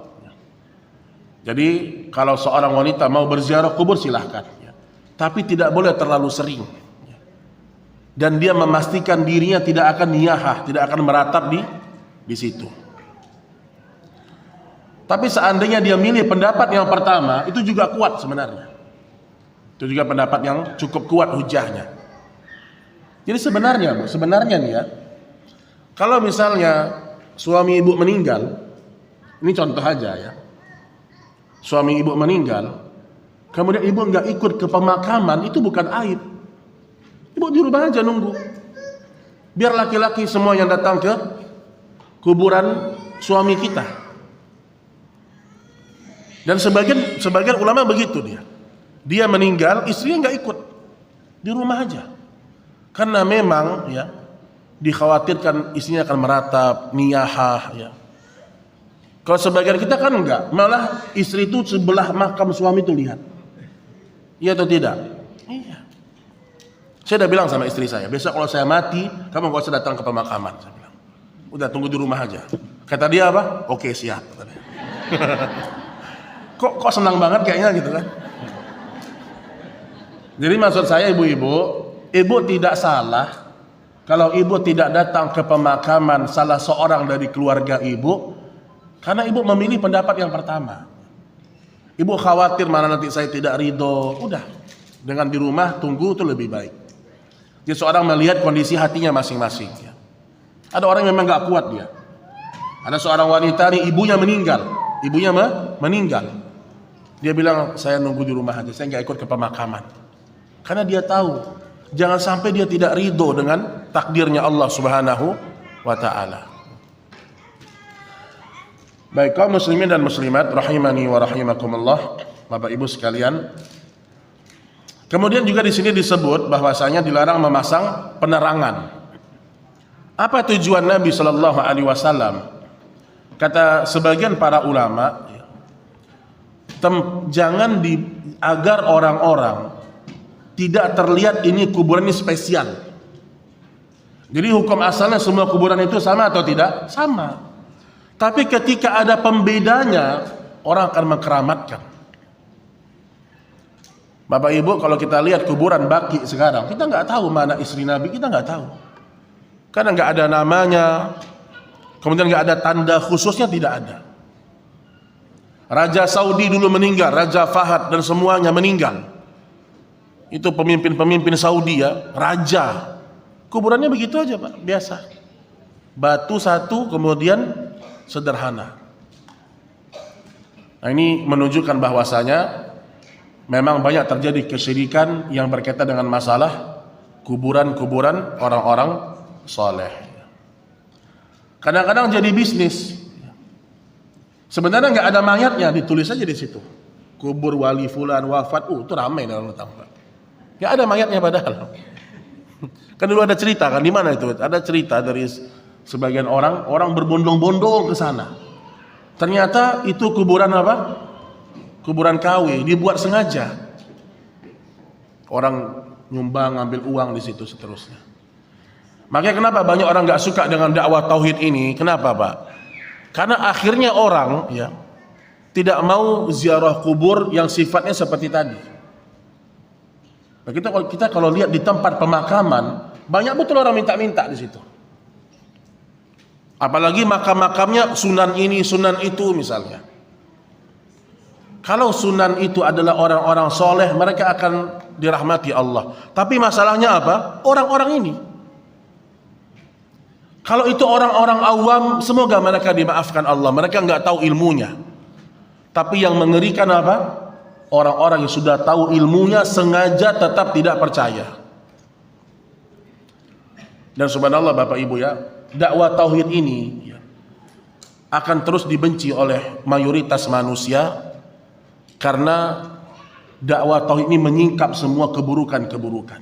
Jadi kalau seorang wanita mau berziarah kubur silahkan, ya. Tapi tidak boleh terlalu sering. Dan dia memastikan dirinya tidak akan niyahah, tidak akan meratap di situ. Tapi seandainya dia milih pendapat yang pertama, itu juga kuat sebenarnya. Itu juga pendapat yang cukup kuat hujahnya. Jadi sebenarnya nih ya, kalau misalnya suami ibu meninggal, ini contoh aja ya, suami ibu meninggal, kemudian ibu nggak ikut ke pemakaman, itu bukan aib. Ibu di rumah aja nunggu, biar laki-laki semua yang datang ke kuburan suami kita. Dan sebagian ulama begitu, dia meninggal, istrinya nggak ikut, di rumah aja. Karena memang ya dikhawatirkan istrinya akan meratap, niyahah ya. Kalau sebagian kita kan enggak, malah istri itu sebelah makam suami itu lihat. Iya atau tidak? Iya. Saya udah bilang sama istri saya, besok kalau saya mati, kamu gak usah datang ke pemakaman. Saya bilang, udah tunggu di rumah aja. Kata dia apa? Oke, siap. Kata dia. kok senang banget kayaknya gitu kan. Jadi maksud saya ibu tidak salah kalau ibu tidak datang ke pemakaman salah seorang dari keluarga ibu, karena ibu memilih pendapat yang pertama. Ibu khawatir mana nanti saya tidak ridho, udah dengan di rumah tunggu itu lebih baik. Jadi seorang melihat kondisi hatinya masing-masing. Ya. Ada orang yang memang gak kuat dia. Ada seorang wanita nih, ibunya meninggal, Dia bilang saya nunggu di rumah aja, saya nggak ikut ke pemakaman, karena dia tahu. Jangan sampai dia tidak ridho dengan takdirnya Allah Subhanahu wa ta'ala. Baik kaum muslimin dan muslimat rahimani wa rahimakumullah, Bapak Ibu sekalian. Kemudian juga di sini disebut bahwasanya dilarang memasang penerangan. Apa tujuan Nabi sallallahu alaihi wasallam? Kata sebagian para ulama, jangan agar orang-orang tidak terlihat ini kuburan ini spesial. Jadi hukum asalnya semua kuburan itu sama atau tidak? Sama. Tapi ketika ada pembedanya, orang akan mengkeramatkan. Bapak Ibu, kalau kita lihat kuburan Baqi sekarang, kita nggak tahu mana istri Nabi, kita nggak tahu. Karena nggak ada namanya, kemudian nggak ada tanda khususnya, tidak ada. Raja Saudi dulu meninggal, Raja Fahad dan semuanya meninggal. Itu pemimpin-pemimpin Saudi ya, raja. Kuburannya begitu aja Pak, biasa. Batu satu, kemudian sederhana. Nah ini menunjukkan bahwasanya memang banyak terjadi kesyirikan yang berkaitan dengan masalah kuburan-kuburan orang-orang soleh. Kadang-kadang jadi bisnis. Sebenarnya nggak ada mayatnya, ditulis aja di situ. Kubur wali fulan wafat, itu ramai dalam tetangga. Nggak ada mayatnya padahal. Kan dulu ada cerita kan, di mana itu? Ada cerita dari sebagian orang berbondong-bondong ke sana. Ternyata itu kuburan apa? Kuburan KW, dibuat sengaja. Orang nyumbang, ngambil uang di situ seterusnya. Makanya kenapa banyak orang nggak suka dengan dakwah tauhid ini? Kenapa Pak? Karena akhirnya orang ya tidak mau ziarah kubur yang sifatnya seperti tadi. Nah, kita kalau lihat di tempat pemakaman, banyak betul orang minta-minta di situ. Apalagi makam-makamnya sunan ini, sunan itu misalnya. Kalau sunan itu adalah orang-orang soleh, mereka akan dirahmati Allah. Tapi masalahnya apa? Orang-orang ini. Kalau itu orang-orang awam, semoga mereka dimaafkan Allah. Mereka nggak tahu ilmunya. Tapi yang mengerikan apa? Orang-orang yang sudah tahu ilmunya sengaja tetap tidak percaya. Dan subhanallah Bapak Ibu ya, dakwah tauhid ini akan terus dibenci oleh mayoritas manusia karena dakwah tauhid ini menyingkap semua keburukan-keburukan.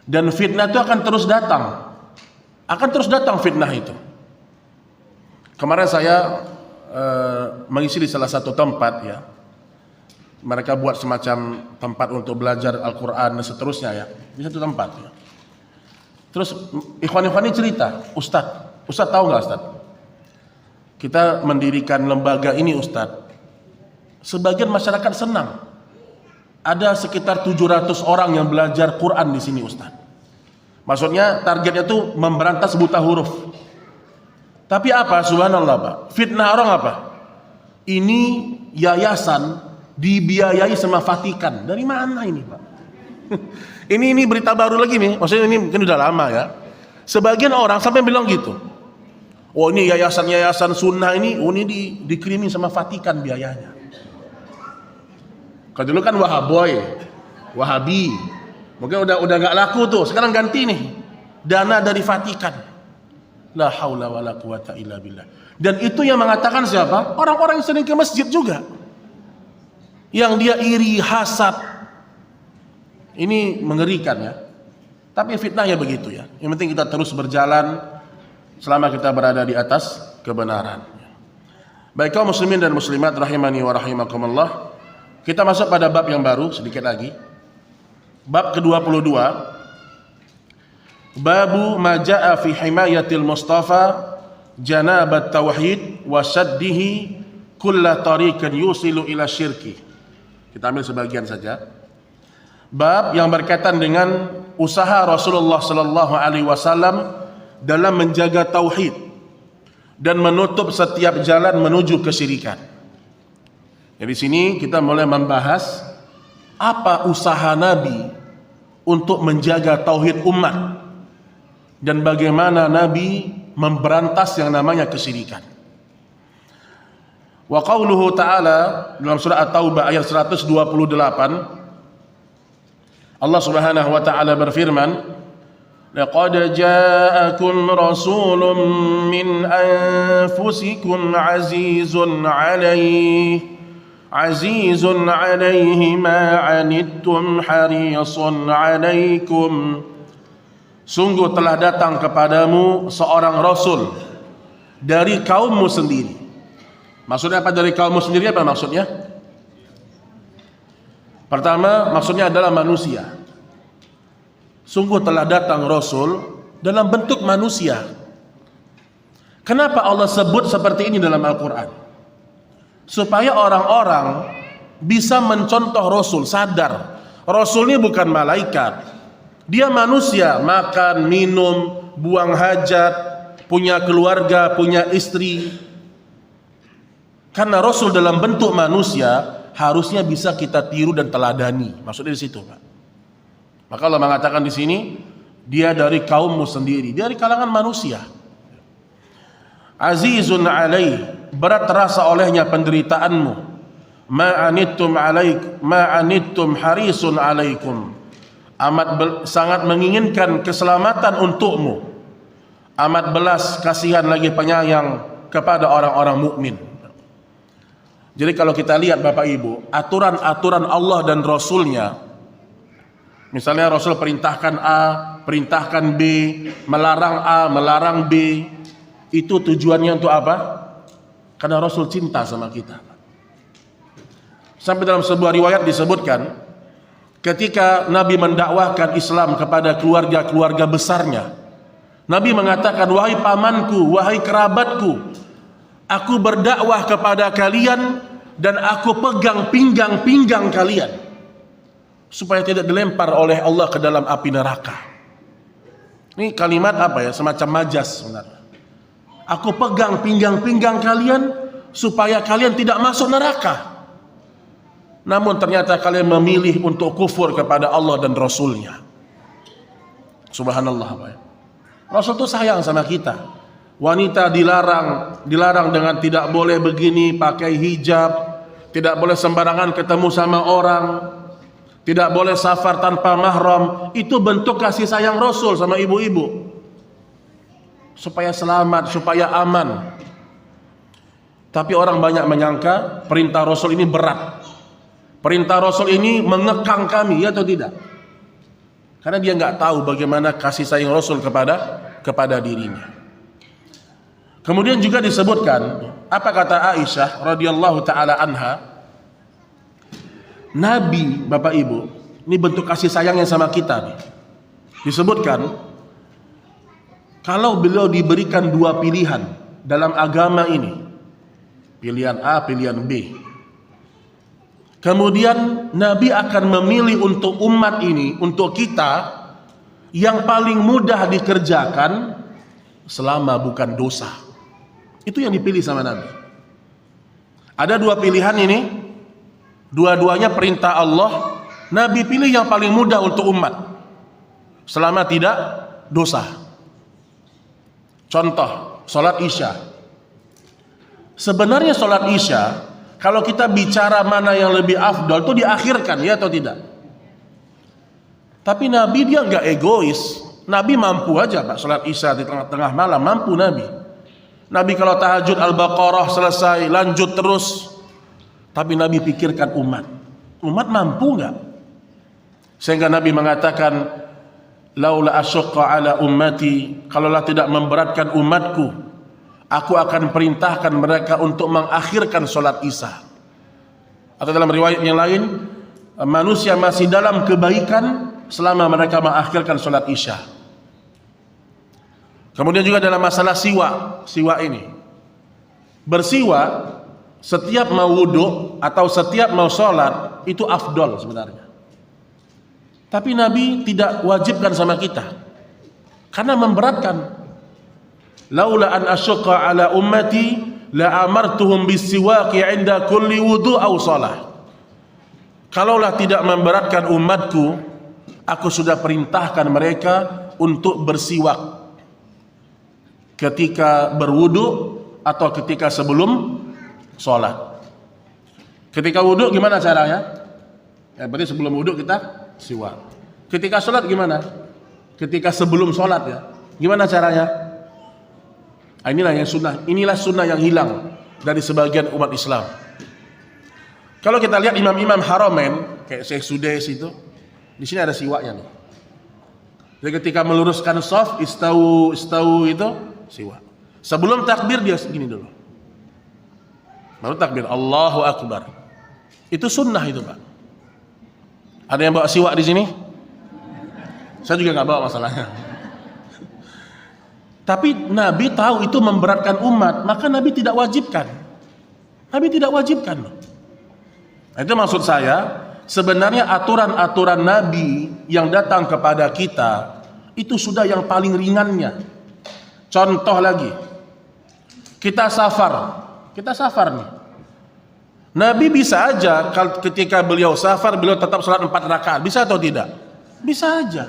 Dan fitnah itu akan terus datang. Akan terus datang fitnah itu. Kemarin saya mengisi di salah satu tempat ya. Mereka buat semacam tempat untuk belajar Al-Quran dan seterusnya ya. Di satu tempat ya. Terus ikhwan-ikhwan ini cerita, Ustadz tahu nggak Ustadz? Kita mendirikan lembaga ini Ustadz. Sebagian masyarakat senang. Ada sekitar 700 orang yang belajar Quran di sini Ustadz. Maksudnya targetnya itu memberantas buta huruf. Tapi apa? Subhanallah Pak. Fitnah orang apa? Ini yayasan dibiayai sama Vatikan. Dari mana ini Pak? Ini berita baru lagi nih. Maksudnya ini mungkin udah lama ya. Sebagian orang sampai bilang gitu. Oh ini yayasan-yayasan sunnah ini, oh ini dikirimin sama Vatikan biayanya. Kalau dulu kan Wahabi. Mungkin udah nggak laku tuh. Sekarang ganti nih. Dana dari Vatikan. La haula wala quwata illa billah. Dan itu yang mengatakan siapa? Orang-orang yang sering ke masjid juga. Yang dia iri, hasad. Ini mengerikan ya. Tapi fitnahnya begitu ya. Yang penting kita terus berjalan selama kita berada di atas kebenaran. Baik kaum muslimin dan muslimat rahimani wa rahimakumullah. Kita masuk pada bab yang baru sedikit lagi. Bab ke-22. Babu ma jaa fi himayatil Mustafa janabat tauhid wa saddihi kulla tariqin yusilu ila syirki. Kita ambil sebagian saja. Bab yang berkaitan dengan usaha Rasulullah sallallahu alaihi wasallam dalam menjaga tauhid dan menutup setiap jalan menuju kesyirikan. Jadi sini kita mulai membahas apa usaha Nabi untuk menjaga tauhid umat dan bagaimana Nabi memberantas yang namanya kesyirikan. Wa qauluhu ta'ala dalam surah At-Taubah ayat 128, Allah Subhanahu wa taala berfirman, "Laqad ja'akum rasulun min anfusikum azizun 'alaihi ma 'anittum harisun 'alaikum." Sungguh telah datang kepadamu seorang rasul dari kaummu sendiri. Maksudnya apa dari kaummu sendiri? Apa maksudnya? Pertama, maksudnya adalah manusia. Sungguh telah datang Rasul dalam bentuk manusia. Kenapa Allah sebut seperti ini dalam Al-Quran? Supaya orang-orang bisa mencontoh Rasul, sadar Rasul ini bukan malaikat. Dia manusia, makan, minum, buang hajat, punya keluarga, punya istri. Karena Rasul dalam bentuk manusia harusnya bisa kita tiru dan teladani. Maksudnya di situ, Pak. Maka Allah mengatakan di sini, dia dari kaummu sendiri, dari kalangan manusia. Azizun alaih, berat terasa olehnya penderitaanmu. Ma'anittum harisun alaikum. Sangat menginginkan keselamatan untukmu. Amat belas kasihan lagi penyayang kepada orang-orang mukmin. Jadi kalau kita lihat Bapak Ibu, aturan-aturan Allah dan Rasulnya, misalnya Rasul perintahkan A, perintahkan B, melarang A, melarang B, itu tujuannya untuk apa? Karena Rasul cinta sama kita. Sampai dalam sebuah riwayat disebutkan, ketika Nabi mendakwahkan Islam kepada keluarga-keluarga besarnya, Nabi mengatakan, wahai pamanku, wahai kerabatku, aku berdakwah kepada kalian dan aku pegang pinggang-pinggang kalian supaya tidak dilempar oleh Allah ke dalam api neraka. Ini kalimat apa ya? Semacam majas sebenarnya. Aku pegang pinggang-pinggang kalian supaya kalian tidak masuk neraka. Namun ternyata kalian memilih untuk kufur kepada Allah dan Rasulnya. Subhanallah, Pak. Rasul itu sayang sama kita. Wanita dilarang dengan tidak boleh begini, pakai hijab, tidak boleh sembarangan ketemu sama orang, tidak boleh safar tanpa mahram. Itu bentuk kasih sayang Rasul sama ibu-ibu, supaya selamat, supaya aman. Tapi orang banyak menyangka perintah Rasul ini berat. Perintah Rasul ini mengekang kami, ya atau tidak? Karena dia nggak tahu bagaimana kasih sayang Rasul kepada dirinya. Kemudian juga disebutkan, apa kata Aisyah radhiyallahu taala anha, Nabi, Bapak Ibu, ini bentuk kasih sayangnya sama kita nih. Disebutkan, kalau beliau diberikan dua pilihan dalam agama ini, pilihan A, pilihan B, kemudian Nabi akan memilih untuk umat ini, untuk kita, yang paling mudah dikerjakan selama bukan dosa. Itu yang dipilih sama Nabi. Ada dua pilihan ini, dua-duanya perintah Allah. Nabi pilih yang paling mudah untuk umat, selama tidak dosa. Contoh, sholat Isya. Sebenarnya sholat Isya, kalau kita bicara mana yang lebih afdal, itu diakhirkan, ya atau tidak? Tapi Nabi dia nggak egois. Nabi mampu aja, Pak, sholat Isya di tengah-tengah malam, mampu Nabi. Nabi kalau tahajud Al-Baqarah selesai, lanjut terus. Tapi Nabi pikirkan umat. Umat mampu nggak? Sehingga Nabi mengatakan, laula asyqa ala ummati, kalaulah tidak memberatkan umatku, aku akan perintahkan mereka untuk mengakhirkan sholat Isya. Atau dalam riwayat yang lain, manusia masih dalam kebaikan selama mereka mengakhirkan sholat Isya. Kemudian juga dalam masalah siwa ini, bersiwa setiap mau wudhu atau setiap mau sholat itu afdol sebenarnya. Tapi Nabi tidak wajibkan sama kita karena memberatkan. Laula an asyqa ala ummati la amartuhum bisiwaki 'inda kulli wudhu aw shalah. Kalaulah tidak memberatkan umatku, aku sudah perintahkan mereka untuk bersiwak ketika berwudu atau ketika sebelum sholat. Ketika wudu gimana caranya? Ya, berarti sebelum wudu kita siwak. Ketika sholat gimana? Ketika sebelum sholat, ya. Gimana caranya? Nah, inilah sunnah yang hilang dari sebagian umat Islam. Kalau kita lihat imam-imam Haramain kayak Syekh Sudais itu, di sini ada siwaknya nih. Jadi ketika meluruskan shaf, istau itu siwak. Sebelum takbir dia segini dulu, baru takbir Allahu Akbar. Itu sunnah itu, Pak. Ada yang bawa siwak di sini? Saya juga nggak bawa masalahnya. Tapi Nabi tahu itu memberatkan umat, maka Nabi tidak wajibkan. Nabi tidak wajibkan. Nah, itu maksud saya, sebenarnya aturan-aturan Nabi yang datang kepada kita itu sudah yang paling ringannya. Contoh lagi, kita safar nih. Nabi bisa aja ketika beliau safar, beliau tetap sholat 4 rakaat, bisa atau tidak? Bisa aja.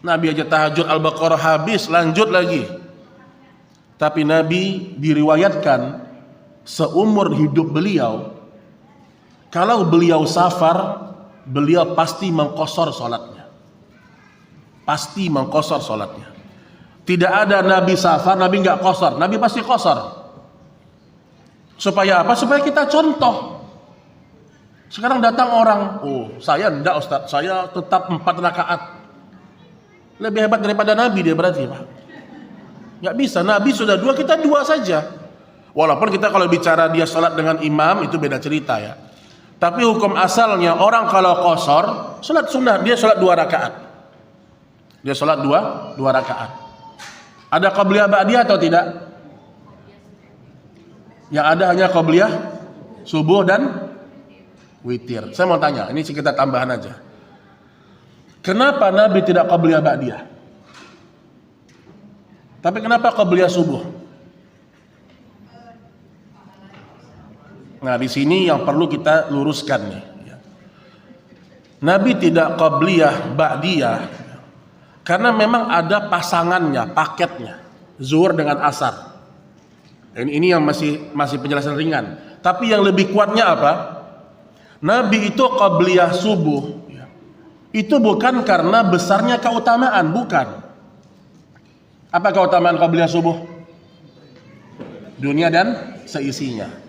Nabi aja tahajud Al-Baqarah habis, lanjut lagi. Tapi Nabi diriwayatkan seumur hidup beliau, kalau beliau safar, beliau pasti mengqashar sholatnya. Pasti mengqashar sholatnya. Tidak ada Nabi safar, Nabi nggak qashar. Nabi pasti qashar. Supaya apa? Supaya kita contoh. Sekarang datang orang, saya enggak Ustaz, saya tetap 4 rakaat. Lebih hebat daripada Nabi dia berarti, Pak. Nggak bisa, Nabi sudah 2, kita 2 saja. Walaupun kita kalau bicara dia sholat dengan imam, itu beda cerita ya. Tapi hukum asalnya, orang kalau qashar, sholat sunnah, dia sholat 2 rakaat. Dia sholat 2 rakaat. Ada qabliyah ba'diyah atau tidak? Yang ada hanya qabliyah subuh dan witir. Saya mau tanya, ini kita tambahan aja. Kenapa Nabi tidak qabliyah ba'diyah? Tapi kenapa qabliyah subuh? Nah, di sini yang perlu kita luruskan nih. Nabi tidak qabliyah, ba'diyah, karena memang ada pasangannya, paketnya, zuhur dengan asar. Ini yang masih penjelasan ringan. Tapi yang lebih kuatnya apa? Nabi itu qabliyah subuh. Itu bukan karena besarnya keutamaan, bukan. Apa keutamaan qabliyah subuh? Dunia dan seisinya.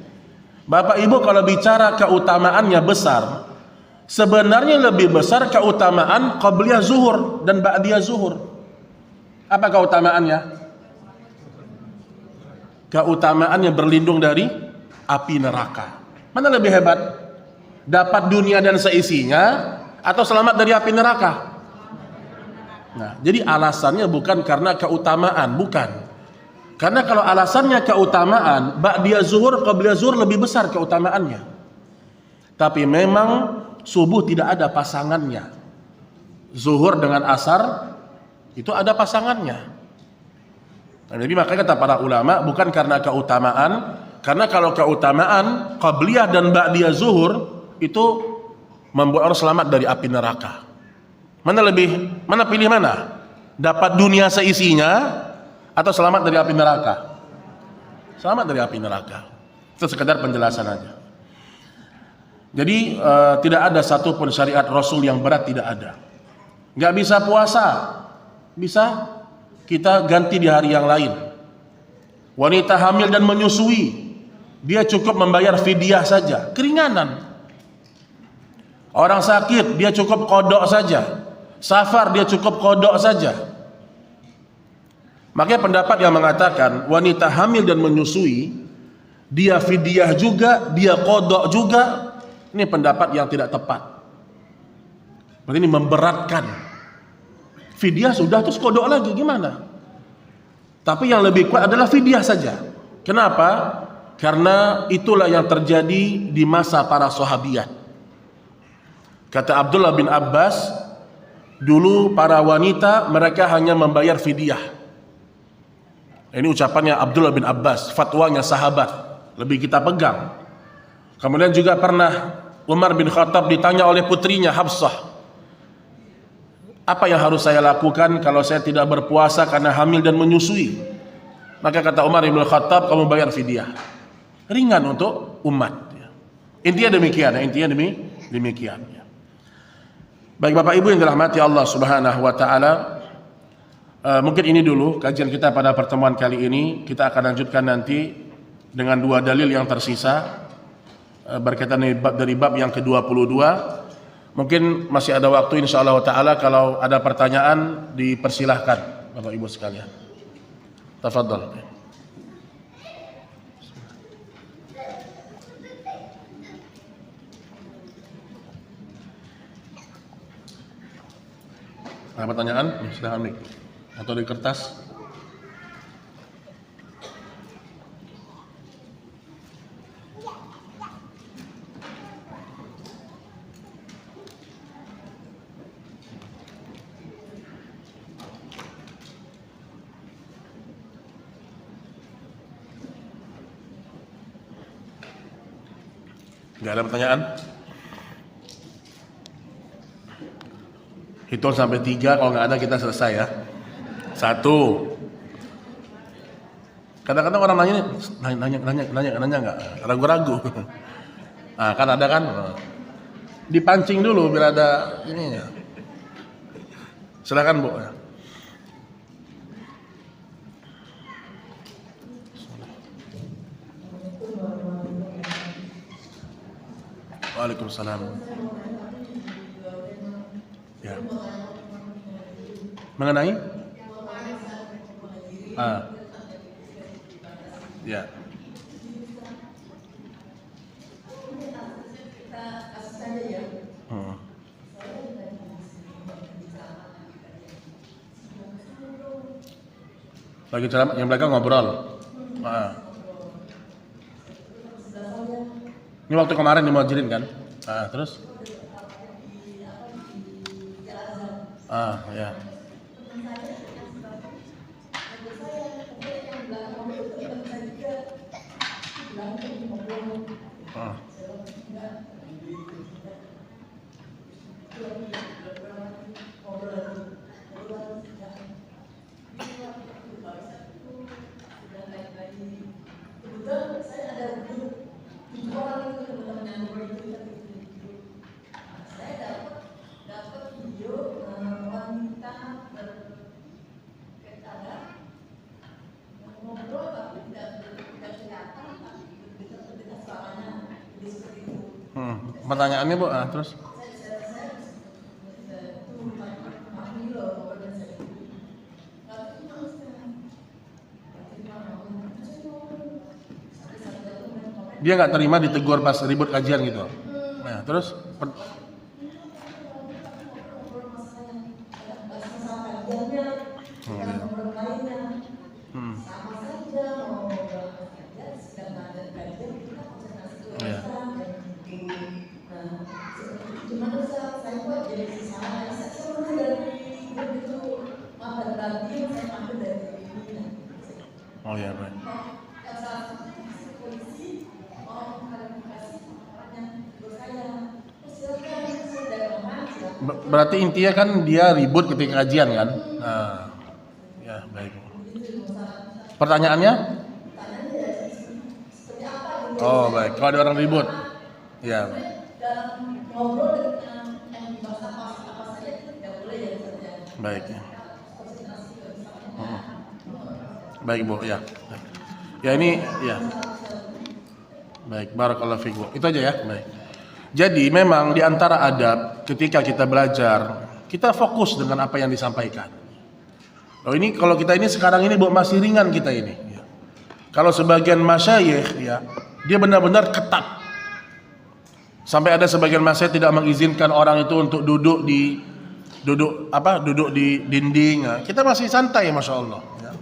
Bapak Ibu kalau bicara keutamaannya besar, sebenarnya lebih besar keutamaan qabliyah zuhur dan ba'diyah zuhur. Apa keutamaannya? Keutamaannya berlindung dari api neraka. Mana lebih hebat? Dapat dunia dan seisinya atau selamat dari api neraka? Nah, jadi alasannya bukan karena keutamaan, bukan. Karena kalau alasannya keutamaan, ba'diyah zuhur, qabliyah zuhur lebih besar keutamaannya. Tapi memang subuh tidak ada pasangannya. Zuhur dengan asar itu ada pasangannya. Nah, jadi makanya kata para ulama bukan karena keutamaan, karena kalau keutamaan qabliyah dan ba'diyah zuhur itu membuat orang selamat dari api neraka. Mana pilih mana? Dapat dunia seisinya atau selamat dari api neraka? Selamat dari api neraka. Itu sekedar penjelasan aja. Jadi tidak ada satupun syariat Rasul yang berat, tidak ada. Nggak bisa puasa, bisa kita ganti di hari yang lain. Wanita hamil dan menyusui, dia cukup membayar fidyah saja, keringanan. Orang sakit, dia cukup qada saja. Safar, dia cukup qada saja. Makanya pendapat yang mengatakan wanita hamil dan menyusui, dia fidyah juga, dia qada juga, ini pendapat yang tidak tepat. Berarti ini memberatkan. Fidyah sudah, terus qada lagi gimana? Tapi yang lebih kuat adalah fidyah saja. Kenapa? Karena itulah yang terjadi di masa para sahabiat. Kata Abdullah bin Abbas, dulu para wanita mereka hanya membayar fidyah. Ini ucapannya Abdullah bin Abbas, fatwanya sahabat, lebih kita pegang. Kemudian juga pernah Umar bin Khattab ditanya oleh putrinya Hafsah, apa yang harus saya lakukan kalau saya tidak berpuasa karena hamil dan menyusui? Maka kata Umar bin Khattab, kamu bayar fidyah. Ringan untuk umat. Intinya demikian, demikian. Baik Bapak Ibu yang dirahmati Allah Subhanahu wa taala, mungkin ini dulu kajian kita pada pertemuan kali ini. Kita akan lanjutkan nanti dengan 2 dalil yang tersisa berkaitan dari bab yang ke-22. Mungkin masih ada waktu insyaallah taala, kalau ada pertanyaan dipersilahkan Bapak Ibu sekalian. Tafadhol. Ada pertanyaan? Silahkan Mik. Atau di kertas. Nggak ada pertanyaan? Hitung sampai 3, kalau nggak ada kita selesai ya. 1. Kadang-kadang orang nanya nggak, ragu-ragu. Nah, kan ada kan, dipancing dulu biar ada ininya. Silakan Bu. Waalaikumsalam. Ya. Mengenai? Ya. Lagi ceramah, yang belakang ngobrol. Ini waktu kemarin di Muhajirin kan? Terus? Ya. Pertanyaannya Bu, terus? Dia nggak terima ditegur pas ribut kajian gitu. Nah, terus? Oh ya, baik. Berarti intinya kan dia ribut ketika kajian kan? Nah, ya baik. Pertanyaannya? Oh baik. Kalau ada orang ribut, ya. Baik. Baik Bu, ya. Ya ini, ya. Baik, barakallahu fiik Bu. Itu aja ya. Baik. Jadi memang di antara adab ketika kita belajar, kita fokus dengan apa yang disampaikan. Oh ini kalau kita ini sekarang ini Bu masih ringan kita ini. Ya. Kalau sebagian masyayikh ya, dia benar-benar ketat. Sampai ada sebagian masyayikh tidak mengizinkan orang itu untuk duduk di dinding. Ya. Kita masih santai, masya Allah. Ya.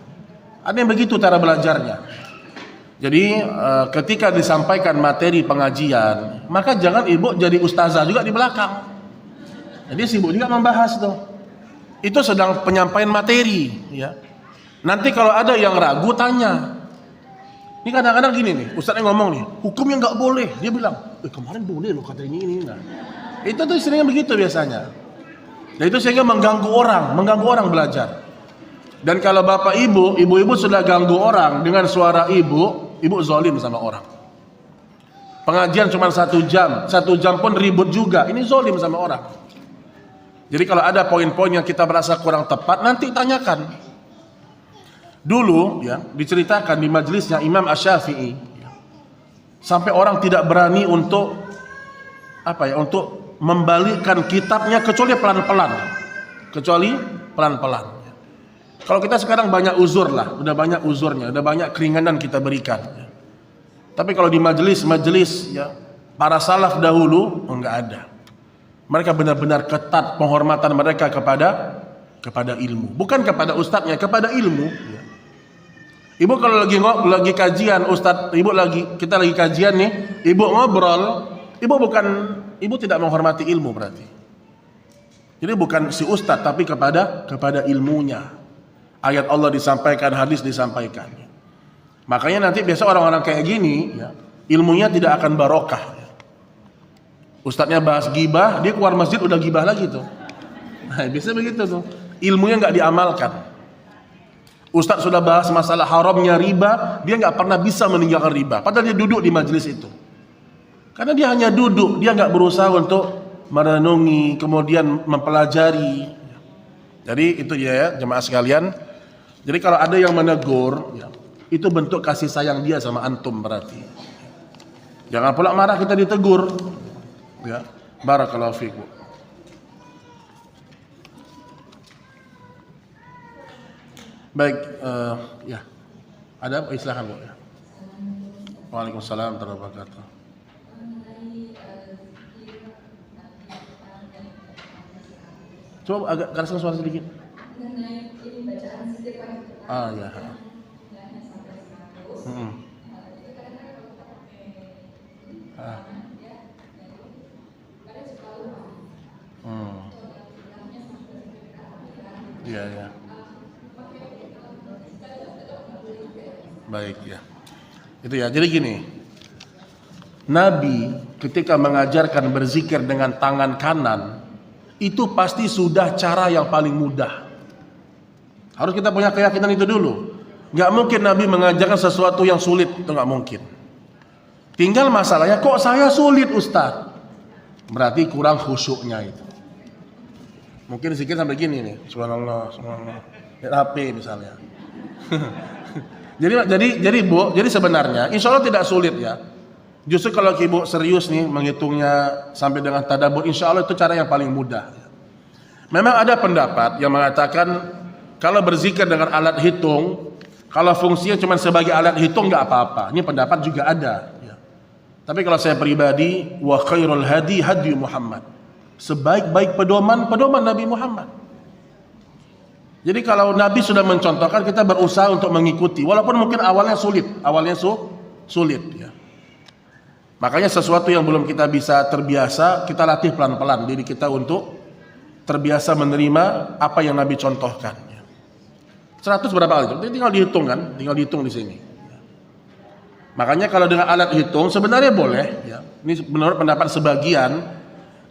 Ada yang begitu cara belajarnya. Jadi ketika disampaikan materi pengajian, maka jangan ibu jadi ustazah juga di belakang. Jadi sibuk juga membahas tuh. Itu sedang penyampaian materi, ya. Nanti kalau ada yang ragu tanya. Ini kadang-kadang gini nih, ustaznya ngomong nih, hukumnya nggak boleh. Dia bilang, kemarin boleh loh kata ini. Nah. Itu tuh seringnya begitu biasanya. Dan itu sehingga mengganggu orang belajar. Dan kalau bapak ibu sudah ganggu orang dengan suara ibu zalim sama orang. Pengajian cuma 1 jam, 1 jam pun ribut juga, ini zalim sama orang. Jadi kalau ada poin-poin yang kita merasa kurang tepat, nanti tanyakan. Dulu ya diceritakan di majelisnya Imam Asy-Syafi'i, ya, sampai orang tidak berani untuk untuk membalikkan kitabnya kecuali pelan-pelan. Kalau kita sekarang banyak uzur lah, udah banyak uzurnya, udah banyak keringanan kita berikan. Ya. Tapi kalau di majelis ya, para salaf dahulu enggak ada. Mereka benar-benar ketat penghormatan mereka kepada ilmu, bukan kepada ustadznya, kepada ilmu. Ya. Ibu kalau lagi kajian, kita lagi kajian nih, ibu ngobrol, ibu tidak menghormati ilmu berarti. Jadi bukan si ustadz tapi kepada ilmunya. Ayat Allah disampaikan, hadis disampaikan. Makanya nanti biasa orang-orang kayak gini, ya, ilmunya tidak akan barokah. Ya. Ustadznya bahas gibah, dia keluar masjid udah gibah lagi tuh. Nah, biasa begitu tuh. Ilmunya nggak diamalkan. Ustadz sudah bahas masalah haramnya riba, dia nggak pernah bisa meninggalkan riba. Padahal dia duduk di majelis itu. Karena dia hanya duduk, dia nggak berusaha untuk merenungi, kemudian mempelajari. Jadi itu ya jemaah sekalian. Jadi kalau ada yang menegur, ya, itu bentuk kasih sayang dia sama antum berarti. Jangan pula marah kita ditegur. Ya, barakallahu fiik. Baik, ya. Ada silakan Bu ya. Waalaikumsalam warahmatullahi wabarakatuh. Coba agak keras suara sedikit. Ah ya. Iya. Baik ya. Itu ya. Jadi gini. Nabi ketika mengajarkan berzikir dengan tangan kanan, itu pasti sudah cara yang paling mudah. Harus kita punya keyakinan itu dulu. Nggak mungkin Nabi mengajarkan sesuatu yang sulit, itu nggak mungkin. Tinggal masalahnya, kok saya sulit Ustaz? Berarti kurang khusyuknya itu. Mungkin sedikit sampai gini nih, subhanallah, subhanallah. Lihat HP misalnya. jadi Bu, jadi sebenarnya insya Allah tidak sulit ya. Justru kalau Ibu serius nih menghitungnya sampai dengan tadabbur, insya Allah itu cara yang paling mudah. Memang ada pendapat yang mengatakan kalau berzikir dengan alat hitung, kalau fungsinya cuma sebagai alat hitung nggak apa-apa. Ini pendapat juga ada. Ya. Tapi kalau saya pribadi, wa khairul hadi hadi Muhammad. Sebaik-baik pedoman Nabi Muhammad. Jadi kalau Nabi sudah mencontohkan, kita berusaha untuk mengikuti, walaupun mungkin awalnya sulit, sulit. Ya. Makanya sesuatu yang belum kita bisa terbiasa, kita latih pelan-pelan diri kita untuk terbiasa menerima apa yang Nabi contohkan. 100 berapa kali itu? Tinggal dihitung kan, tinggal dihitung di sini. Makanya kalau dengan alat hitung sebenarnya boleh, ya. Ini menurut pendapat sebagian,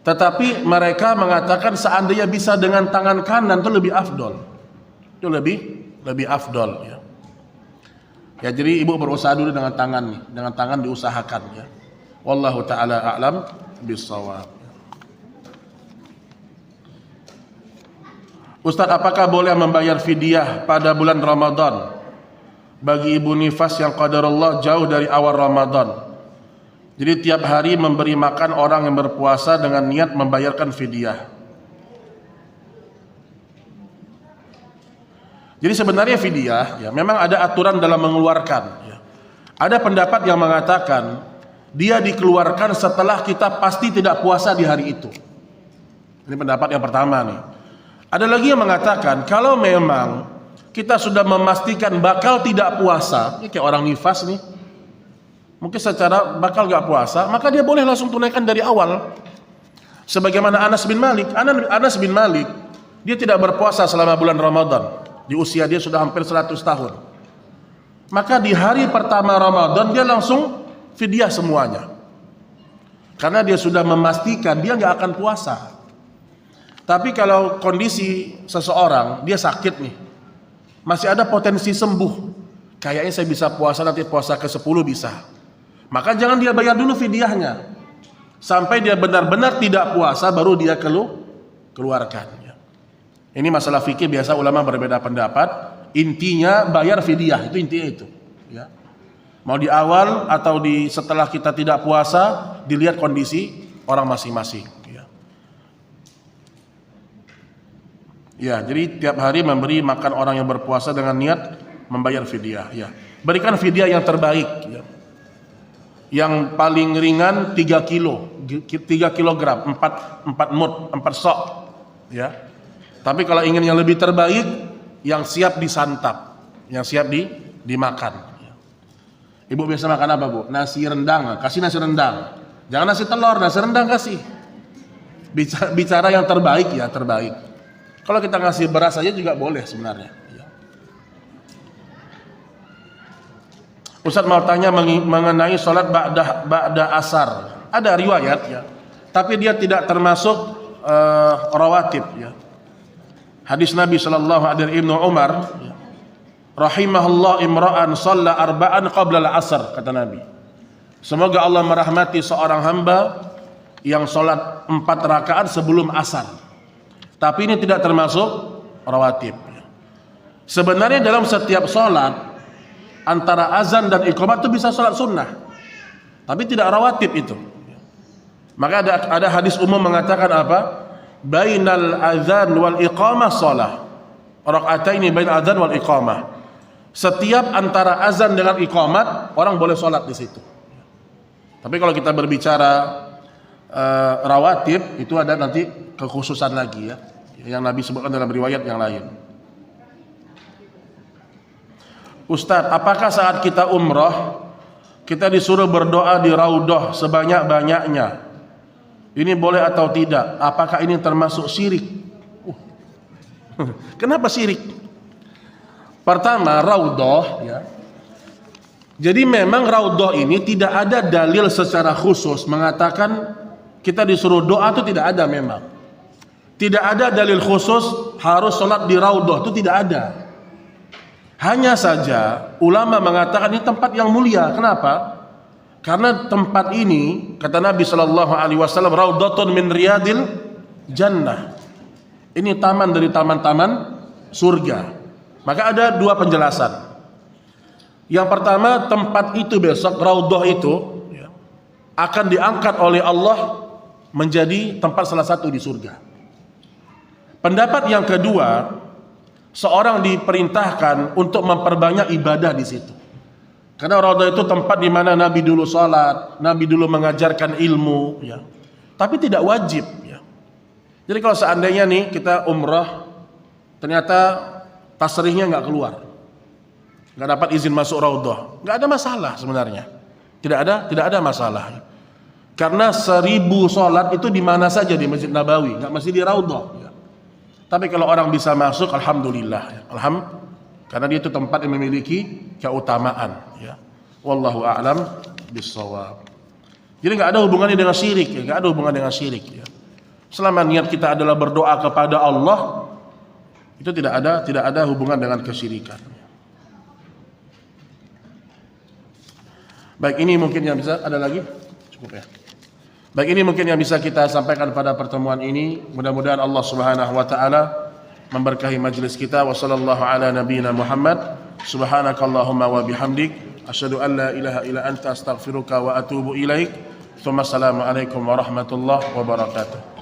tetapi mereka mengatakan seandainya bisa dengan tangan kanan itu lebih afdol. Itu lebih afdol, ya. Ya, jadi Ibu berusaha dulu dengan tangan nih, dengan tangan diusahakan, ya. Wallahu taala a'lam bissawab. Ustaz, apakah boleh membayar fidyah pada bulan Ramadan bagi ibu nifas yang qadarullah jauh dari awal Ramadan? Jadi tiap hari memberi makan orang yang berpuasa dengan niat membayarkan fidyah. Jadi sebenarnya fidyah, ya, memang ada aturan dalam mengeluarkan. Ya. Ada pendapat yang mengatakan dia dikeluarkan setelah kita pasti tidak puasa di hari itu. Ini pendapat yang pertama nih. Ada lagi yang mengatakan kalau memang kita sudah memastikan bakal tidak puasa, ini kayak orang nifas nih, mungkin secara bakal gak puasa, maka dia boleh langsung tunaikan dari awal. Sebagaimana Anas bin Malik, dia tidak berpuasa selama bulan Ramadan, di usia dia sudah hampir 100 tahun. Maka di hari pertama Ramadan dia langsung fidyah semuanya, karena dia sudah memastikan dia gak akan puasa. Tapi kalau kondisi seseorang, dia sakit nih, masih ada potensi sembuh, kayaknya saya bisa puasa nanti, puasa ke-10 bisa, maka jangan dia bayar dulu fidyahnya sampai dia benar-benar tidak puasa, baru dia keluarkan. Ini masalah fikih, biasa ulama berbeda pendapat. Intinya bayar fidyah, itu intinya itu, ya. Mau di awal atau di setelah kita tidak puasa, dilihat kondisi orang masing-masing. Ya, jadi tiap hari memberi makan orang yang berpuasa dengan niat membayar fidyah. Ya, berikan fidyah yang terbaik. Ya. Yang paling ringan 3 kilogram, 4 mud, 4 sok. Ya. Tapi kalau ingin yang lebih terbaik, yang siap disantap, yang siap dimakan. Ya. Ibu biasa makan apa, Bu? Nasi rendang. Kasih nasi rendang. Jangan nasi telur, nasi rendang kasih. Bicara yang terbaik, ya terbaik. Kalau kita ngasih beras saja juga boleh sebenarnya. Ya. Ustaz mau tanya mengenai sholat ba'da asar. Ada riwayat, ya, tapi dia tidak termasuk rawatib. Ya. Hadis Nabi sallallahu alaihi Ibnu Umar, ya. Rahimahullah imra'an shalla arba'an qabla al-asr, kata Nabi. Semoga Allah merahmati seorang hamba yang sholat 4 rakaat sebelum asar. Tapi ini tidak termasuk rawatib. Sebenarnya dalam setiap sholat antara azan dan iqamah itu bisa sholat sunnah, tapi tidak rawatib itu. Maka ada hadis umum mengatakan apa? Bainal azan wal iqamah shalah. Rakaataini bainal azan wal iqamah. Setiap antara azan dengan iqamat orang boleh sholat di situ. Tapi kalau kita berbicara rawatib, itu ada nanti kekhususan lagi, ya, yang Nabi sebutkan dalam riwayat yang lain. Ustadz, apakah saat kita umrah kita disuruh berdoa di raudhah sebanyak-banyaknya? Ini boleh atau tidak? Apakah ini termasuk syirik? Kenapa syirik? Pertama, raudhah, ya. Jadi memang raudhah ini tidak ada dalil secara khusus mengatakan kita disuruh doa, itu tidak ada. Memang tidak ada dalil khusus harus sholat di raudhah, itu tidak ada. Hanya saja ulama mengatakan ini tempat yang mulia. Kenapa? Karena tempat ini, kata Nabi Shallallahu Alaihi Wasallam, raudhatun min riyadil jannah. Ini taman dari taman-taman surga. Maka ada dua penjelasan. Yang pertama, tempat itu besok, raudhah itu akan diangkat oleh Allah menjadi tempat salah satu di surga. Pendapat yang kedua, seorang diperintahkan untuk memperbanyak ibadah di situ. Karena raudhah itu tempat di mana Nabi dulu salat, Nabi dulu mengajarkan ilmu, ya. Tapi tidak wajib, ya. Jadi kalau seandainya nih kita umrah, ternyata tasrihnya nggak keluar, nggak dapat izin masuk raudhah, nggak ada masalah sebenarnya. Tidak ada masalah. Karena 1000 salat itu di mana saja di Masjid Nabawi, nggak mesti di raudhah, ya. Tapi kalau orang bisa masuk, alhamdulillah, ya. Karena dia itu tempat yang memiliki keutamaan, ya. Wallahu a'lam bissawab. Jadi nggak ada hubungannya dengan syirik, ya. Nggak ada hubungan dengan syirik, ya. Selama niat kita adalah berdoa kepada Allah, itu tidak ada hubungan dengan kesyirikan. Baik, ini mungkin yang bisa, ada lagi? Cukup, ya. Baik, ini mungkin yang bisa kita sampaikan pada pertemuan ini. Mudah-mudahan Allah Subhanahu wa taala memberkahi majelis kita. Wa sallallahu ala nabiyyina Muhammad. Subhanakallahumma wa bihamdik asyhadu an la ilaha illa anta astaghfiruka wa atubu ilaik. Assalamualaikum warahmatullahi wabarakatuh.